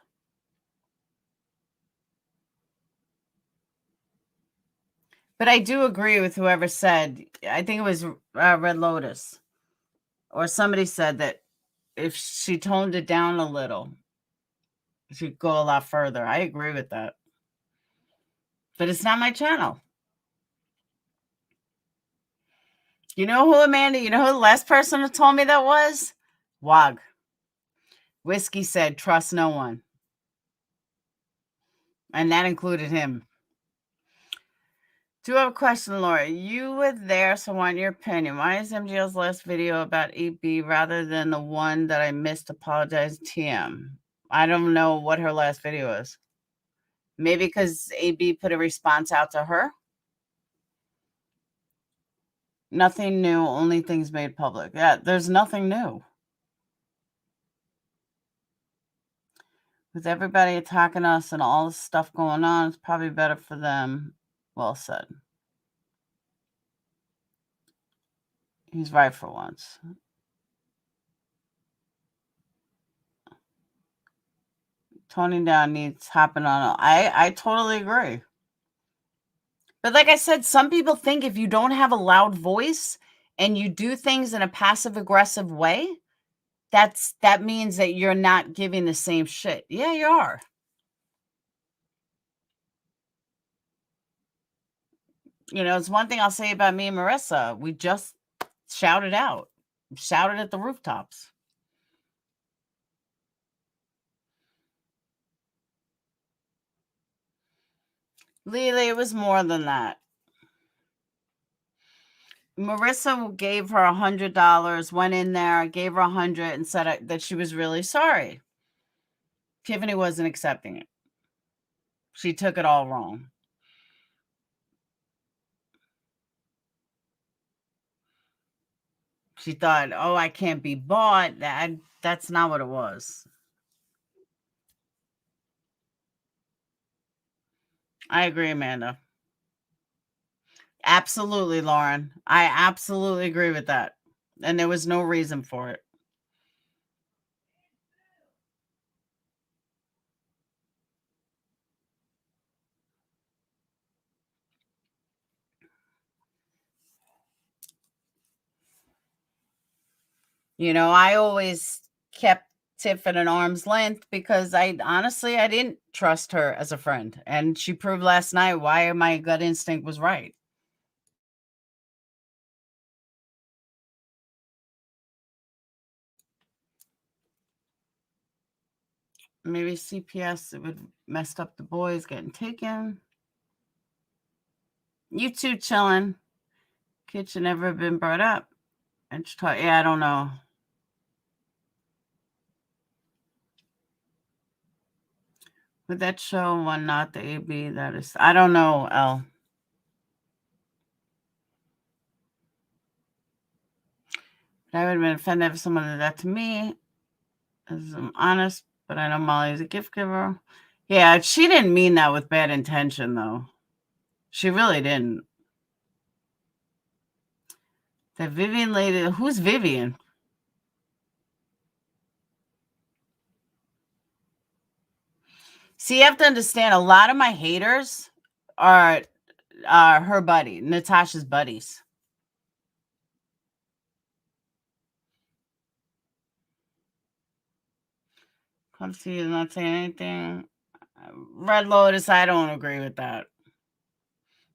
But I do agree with whoever said, I think it was Red Lotus, or somebody said that if she toned it down a little, she'd go a lot further. I agree with that. But it's not my channel. You know who, Amanda? You know who the last person who told me that was? Wog. Whiskey said, trust no one. And that included him. Do have a question, Laura. You were there, so I want your opinion. Why is MGL's last video about EB rather than the one that I missed? Apologize, TM. I don't know what her last video is. Maybe because AB put a response out to her? Nothing new, only things made public. Yeah, there's nothing new. With everybody attacking us and all this stuff going on, it's probably better for them. Well said. He's right for once. Toning down needs happen on. I totally agree. But like I said, some people think if you don't have a loud voice and you do things in a passive aggressive way, that means that you're not giving the same shit. Yeah, you are. You know, it's one thing I'll say about me and Marissa. We just shouted out, shouted at the rooftops. Lily, it was more than that. Marissa gave her $100, went in there, gave her $100, and said that she was really sorry. Tiffany wasn't accepting it. She took it all wrong. She thought, oh, I can't be bought. That's not what it was. I agree, Amanda. Absolutely, Lauren. I absolutely agree with that. And there was no reason for it. You know, I always kept Tiff at an arm's length because I didn't trust her as a friend. And she proved last night why my gut instinct was right. Maybe CPS, it would messed up the boys getting taken. You two chilling. Kitchen never been brought up. Yeah, I don't know. Would that show one not the AB? That is, I don't know, L. I would have been offended if someone did that to me. As I'm honest, but I know Molly's a gift giver. Yeah, she didn't mean that with bad intention, though. She really didn't. That Vivian lady, who's Vivian? See, you have to understand, a lot of my haters are her buddy, Natasha's buddies. Come see you not saying anything. Red Lotus, I don't agree with that.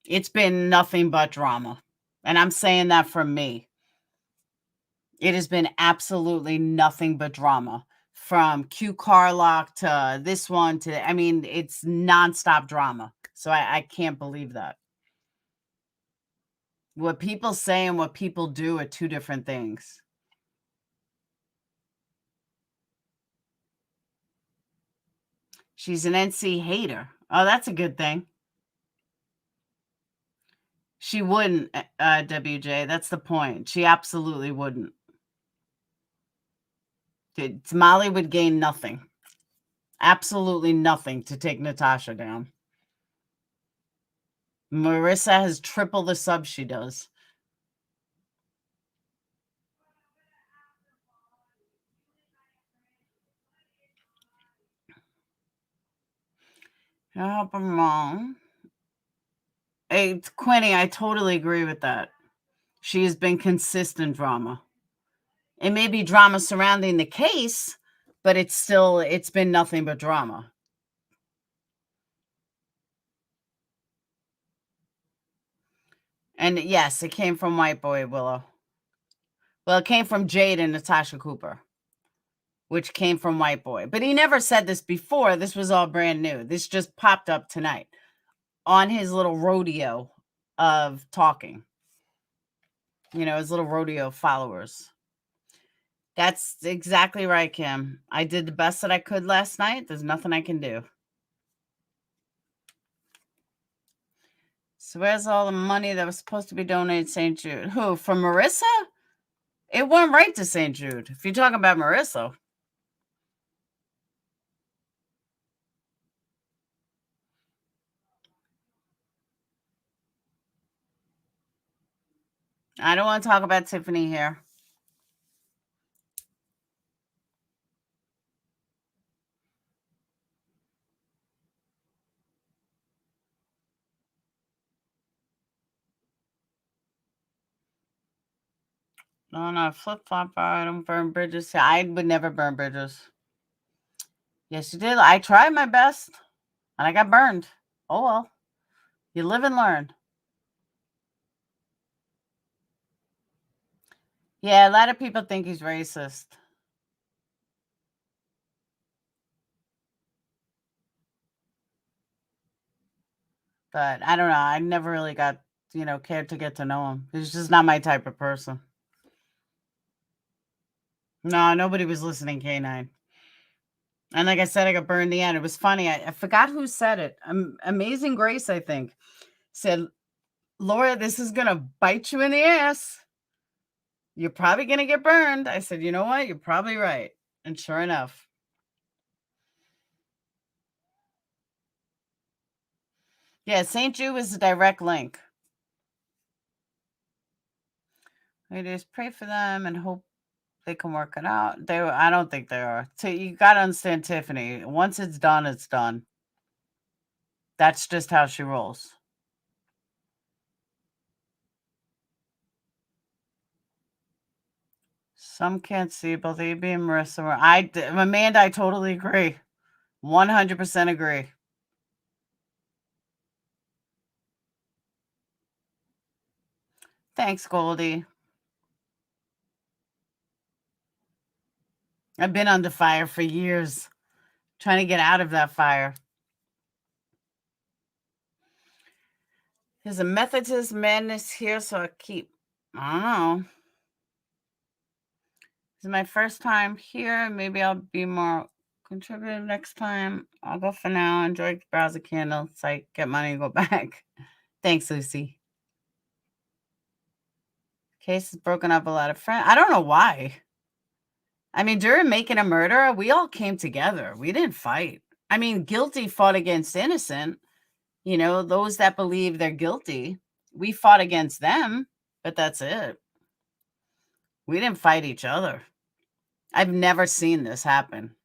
It's been nothing but drama. And I'm saying that from me. It has been absolutely nothing but drama. from Q Carlock to this one to, I mean, it's nonstop drama. So I can't believe that. What people say and what people do are two different things. She's an NC hater. Oh, that's a good thing. She wouldn't, WJ. That's the point. She absolutely wouldn't. Molly would gain nothing. Absolutely nothing to take Natasha down. Marissa has triple the subs she does. I hope I'm wrong. Hey, Quinny, I totally agree with that. She has been consistent drama. It may be drama surrounding the case, but it's been nothing but drama. And yes, it came from White Boy Willow. Well, it came from Jade and Natasha Cooper, which came from White Boy. But he never said this before. This was all brand new. This just popped up tonight on his little rodeo of talking. You know, his little rodeo followers. That's exactly right, Kim. I did the best that I could last night. There's nothing I can do. So where's all the money that was supposed to be donated to St. Jude? Who? From Marissa? It went right to St. Jude. If you're talking about Marissa. I don't want to talk about Tiffany here. No, flip-flop. I don't burn bridges. I would never burn bridges. Yes, you did. I tried my best, and I got burned. Oh, well. You live and learn. Yeah, a lot of people think he's racist. But I don't know. I never really got, cared to get to know him. He's just not my type of person. No, nobody was listening, K9. And like I said, I got burned in the end. It was funny. I forgot who said it. Amazing Grace, I think, said, Laura, this is going to bite you in the ass. You're probably going to get burned. I said, you know what? You're probably right. And sure enough. Yeah, St. Jude is a direct link. I just pray for them and hope they can work it out. I don't think they are. So you got to understand Tiffany. Once it's done, it's done. That's just how she rolls. Some can't see both AB and Marissa. Amanda, I totally agree. 100% agree. Thanks, Goldie. I've been under fire for years, trying to get out of that fire. There's a Methodist madness here, so I don't know. This is my first time here. Maybe I'll be more contributive next time. I'll go for now. Enjoy the browser candle. Site, get money and go back. Thanks, Lucy. Case has broken up a lot of friends. I don't know why. I mean, during Making a Murderer, we all came together. We didn't fight. I mean, guilty fought against innocent. Those that believe they're guilty, we fought against them, but that's it. We didn't fight each other. I've never seen this happen.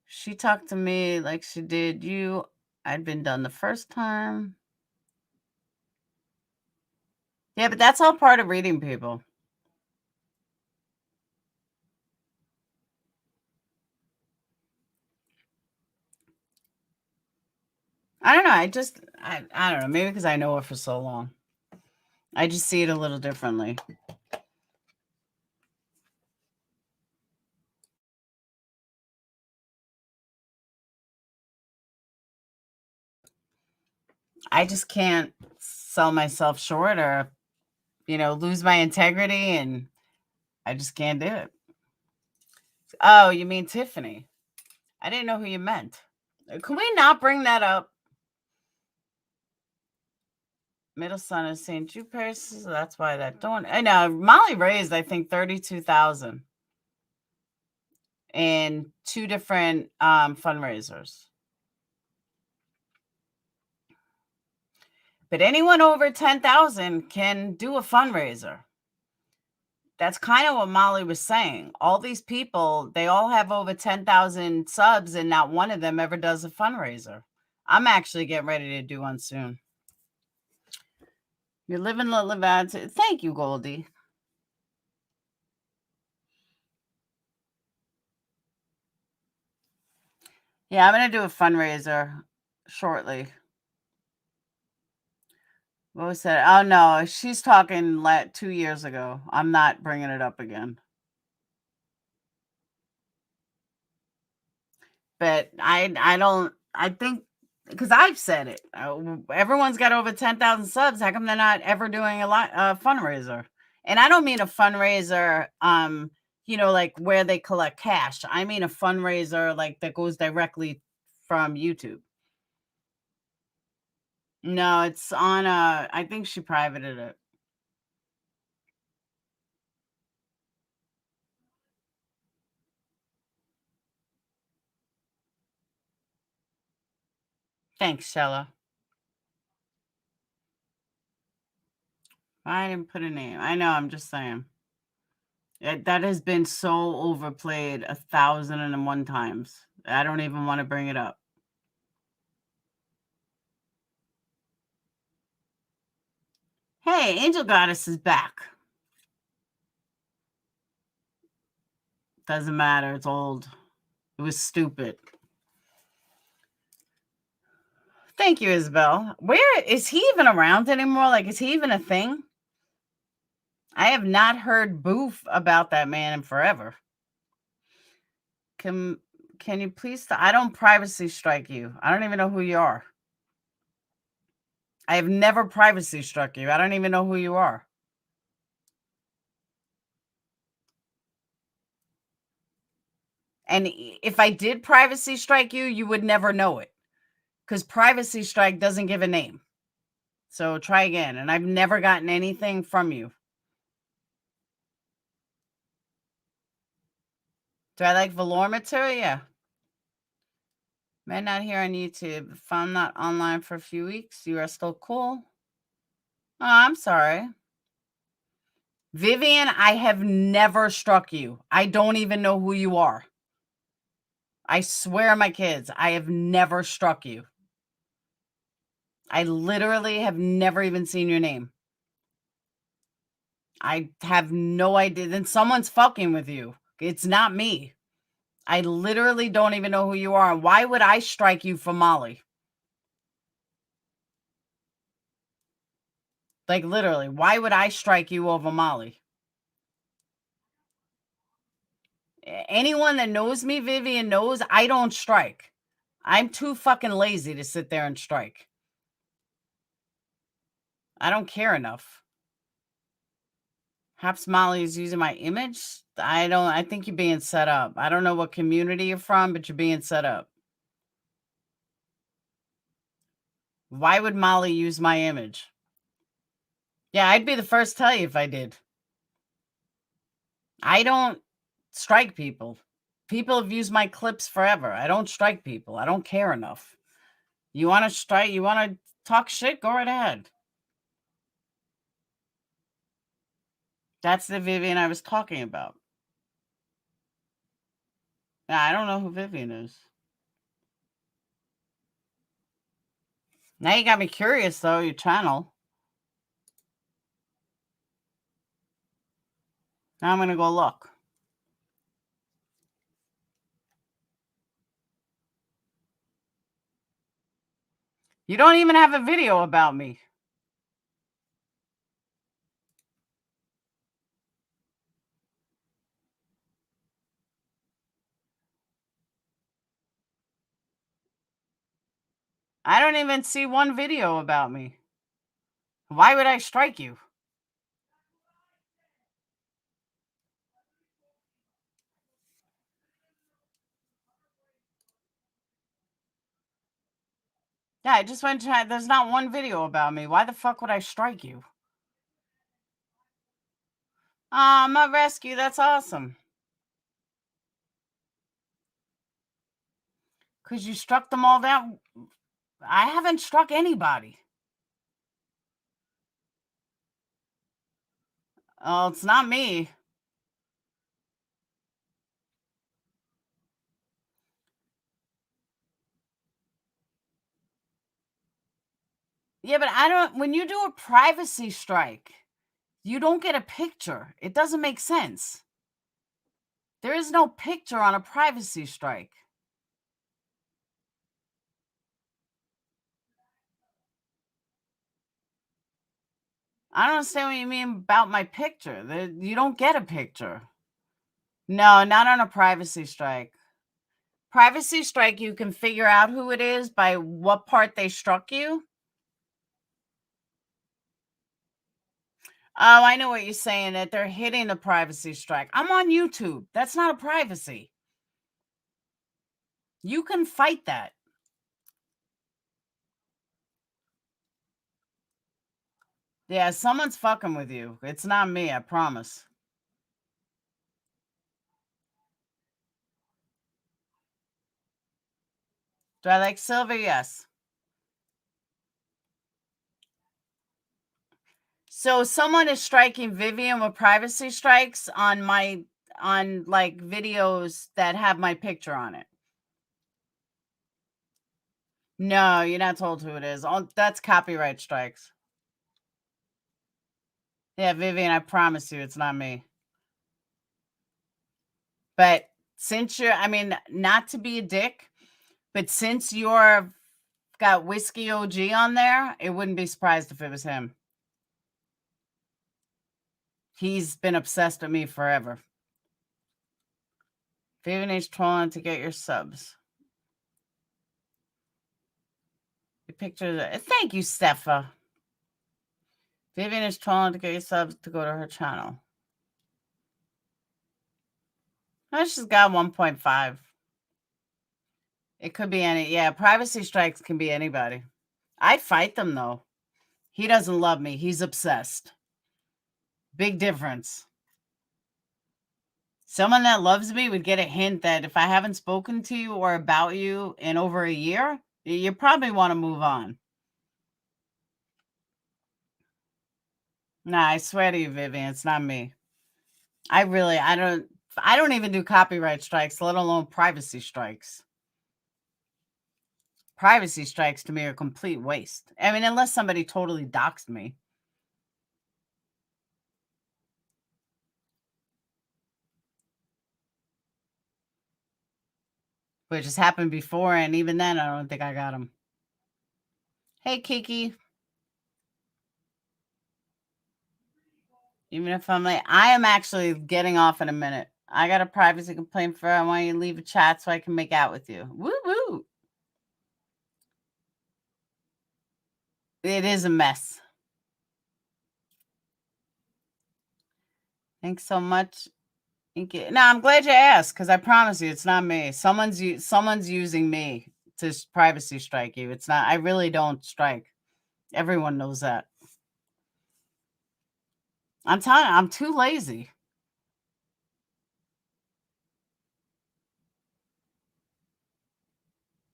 She talked to me like she did you. I'd been done the first time. Yeah, but that's all part of reading people. I don't know. I don't know. Maybe because I know her for so long. I just see it a little differently. I just can't sell myself short or, lose my integrity, and I just can't do it. Oh, you mean Tiffany? I didn't know who you meant. Can we not bring that up? Middle son is St. Jupiter, so that's why that don't. I know Molly raised, I think, 32,000 in 2 different fundraisers. But anyone over 10,000 can do a fundraiser. That's kind of what Molly was saying. All these people, they all have over 10,000 subs, and not one of them ever does a fundraiser. I'm actually getting ready to do one soon. You're living the live out. Thank you, Goldie. Yeah, I'm going to do a fundraiser shortly. What was that? Oh, no, she's talking 2 years ago. I'm not bringing it up again. But I think, because I've said it, everyone's got over 10,000 subs. How come they're not ever doing a fundraiser? And I don't mean a fundraiser, like where they collect cash. I mean a fundraiser like that goes directly from YouTube. No, it's on I think she privated it. Thanks, Shella. I didn't put a name. I know, I'm just saying. That has been so overplayed 1,001 times. I don't even want to bring it up. Hey, Angel Goddess is back. Doesn't matter. It's old. It was stupid. Thank you, Isabel. Where is he even around anymore? Like, is he even a thing? I have not heard boof about that man in forever. Can you please I don't privacy strike you. I don't even know who you are. I have never privacy struck you. I don't even know who you are. And if I did privacy strike you, you would never know it. Because privacy strike doesn't give a name. So try again. And I've never gotten anything from you. Do I like velour material? Yeah. Men not here on YouTube. If I'm not online for a few weeks, you are still cool. Oh, I'm sorry. Vivian, I have never struck you. I don't even know who you are. I swear on my kids, I have never struck you. I literally have never even seen your name. I have no idea. Then someone's fucking with you. It's not me. I literally don't even know who you are. Why would I strike you for Molly? Like, literally, why would I strike you over Molly? Anyone that knows me, Vivian, knows I don't strike. I'm too fucking lazy to sit there and strike. I don't care enough. Perhaps Molly is using my image. I think you're being set up. I don't know what community you're from, but you're being set up. Why would Molly use my image? Yeah, I'd be the first to tell you if I did. I don't strike people. People have used my clips forever. I don't strike people. I don't care enough. You want to strike? You want to talk shit? Go right ahead. That's the Vivian I was talking about. Yeah, I don't know who Vivian is. Now you got me curious, though, your channel. Now I'm going to go look. You don't even have a video about me. I don't even see one video about me. Why would I strike you? Yeah, I just went to. There's not one video about me. Why the fuck would I strike you? I'm a rescue. That's awesome. Because you struck them all down. I haven't struck anybody. Oh, it's not me. Yeah, but I don't. When you do a privacy strike, you don't get a picture. It doesn't make sense. There is no picture on a privacy strike. I don't understand what you mean about my picture. You don't get a picture. No, not on a privacy strike. Privacy strike, you can figure out who it is by what part they struck you. Oh, I know what you're saying, that they're hitting the privacy strike. I'm on YouTube. That's not a privacy. You can fight that. Yeah, someone's fucking with you. It's not me, I promise. Do I like silver? Yes. So someone is striking Vivian with privacy strikes on like videos that have my picture on it. No, you're not told who it is. Oh, that's copyright strikes. Yeah, Vivian, I promise you it's not me. But since I mean, not to be a dick, but since you're got Whiskey OG on there, it wouldn't be surprised if it was him. He's been obsessed with me forever. Vivian is trolling to get your subs. Your picture. Thank you, Stefa. Vivian is trolling to get your subs to go to her channel. Oh, she's got 1.5. It could be any. Yeah, privacy strikes can be anybody. I'd fight them, though. He doesn't love me. He's obsessed. Big difference. Someone that loves me would get a hint that if I haven't spoken to you or about you in over a year, you probably want to move on. Nah, I swear to you, Vivian, it's not me. I don't even do copyright strikes, let alone privacy strikes. Privacy strikes to me are a complete waste. I mean, unless somebody totally doxed me. Which has happened before, and even then, I don't think I got them. Hey, Kiki. Even if I'm late, I am actually getting off in a minute. I got a privacy complaint for. I want you to leave a chat so I can make out with you. Woo woo. It is a mess. Thanks so much. Thank you. No, I'm glad you asked because I promise you, it's not me. Someone's using me to privacy strike you. It's not. I really don't strike. Everyone knows that. I'm telling you, I'm too lazy.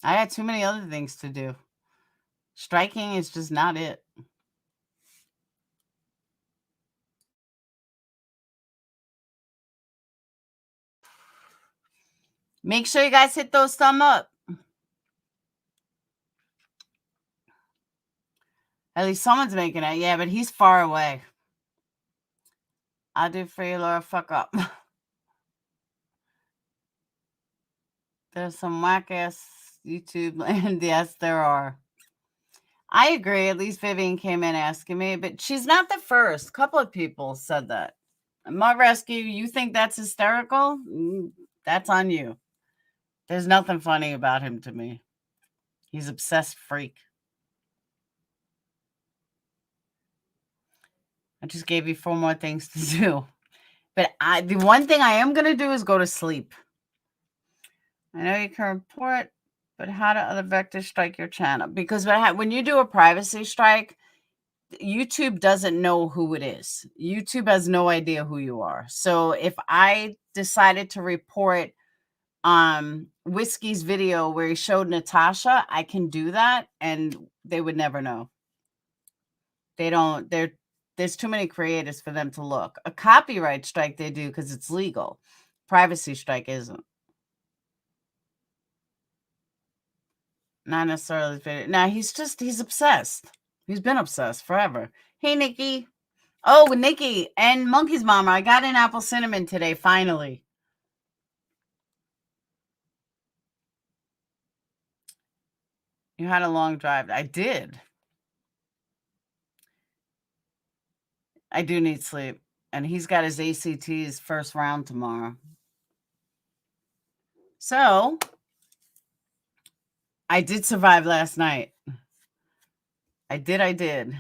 I got too many other things to do. Striking is just not it. Make sure you guys hit those thumb up. At least someone's making it. Yeah, but he's far away. I'll do for you, Laura. Fuck up. There's some whack-ass YouTube land. Yes, there are. I agree. At least Vivian came in asking me, but she's not the first. A couple of people said that. My rescue, you think that's hysterical? That's on you. There's nothing funny about him to me. He's obsessed freak. I just gave you 4 more things to do. But the one thing I am going to do is go to sleep. I know you can report, but how do other vectors strike your channel? Because when you do a privacy strike, YouTube doesn't know who it is. YouTube has no idea who you are. So if I decided to report Whiskey's video where he showed Natasha, I can do that and they would never know. There's too many creators for them to look. A copyright strike they do because it's legal. Privacy strike isn't. Not necessarily video. Now he's obsessed. He's been obsessed forever. Hey, Nikki. Oh, Nikki and Monkey's mama. I got an apple cinnamon today, finally. You had a long drive. I did. I do need sleep. And he's got his ACT's first round tomorrow. So, I did survive last night. I did.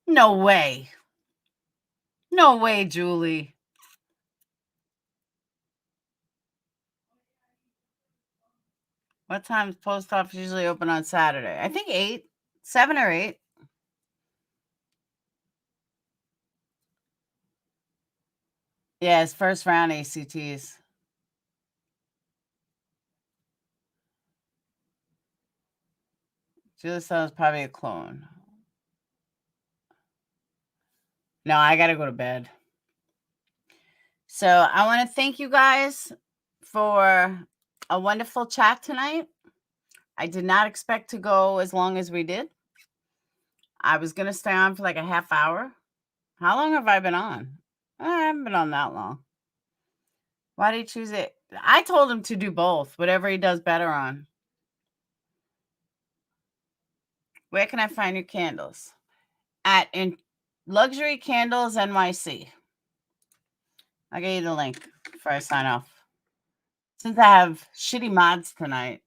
No way. No way, Julie. What time is post office usually open on Saturday? I think 8, 7 or 8. Yeah, his first round ACTs. Julie said it's probably a clone. No, I got to go to bed. So I want to thank you guys for a wonderful chat tonight. I did not expect to go as long as we did. I was going to stay on for like a half hour. How long have I been on? I haven't been on that long. Why did you choose it? I told him to do both, whatever he does better on. Where can I find your candles? At Luxury Candles NYC. I'll get you the link before I sign off. Since I have shitty mods tonight.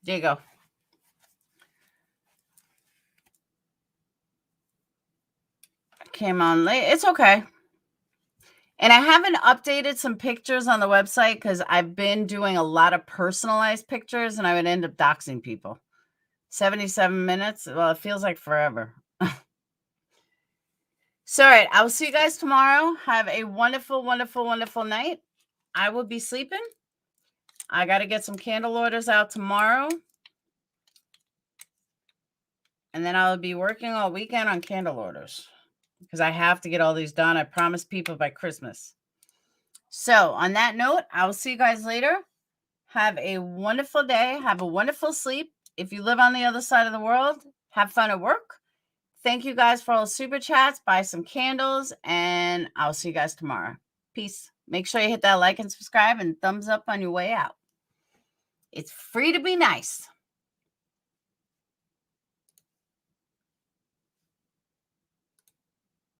There you go. I came on late. It's okay. And I haven't updated some pictures on the website because I've been doing a lot of personalized pictures and I would end up doxing people. 77 minutes. Well, it feels like forever. So, all right. I will see you guys tomorrow. Have a wonderful, wonderful, wonderful night. I will be sleeping. I got to get some candle orders out tomorrow. And then I'll be working all weekend on candle orders because I have to get all these done. I promised people by Christmas. So, on that note, I will see you guys later. Have a wonderful day. Have a wonderful sleep. If you live on the other side of the world, have fun at work. Thank you guys for all the super chats. Buy some candles, and I'll see you guys tomorrow. Peace. Make sure you hit that like and subscribe and thumbs up on your way out. It's free to be nice.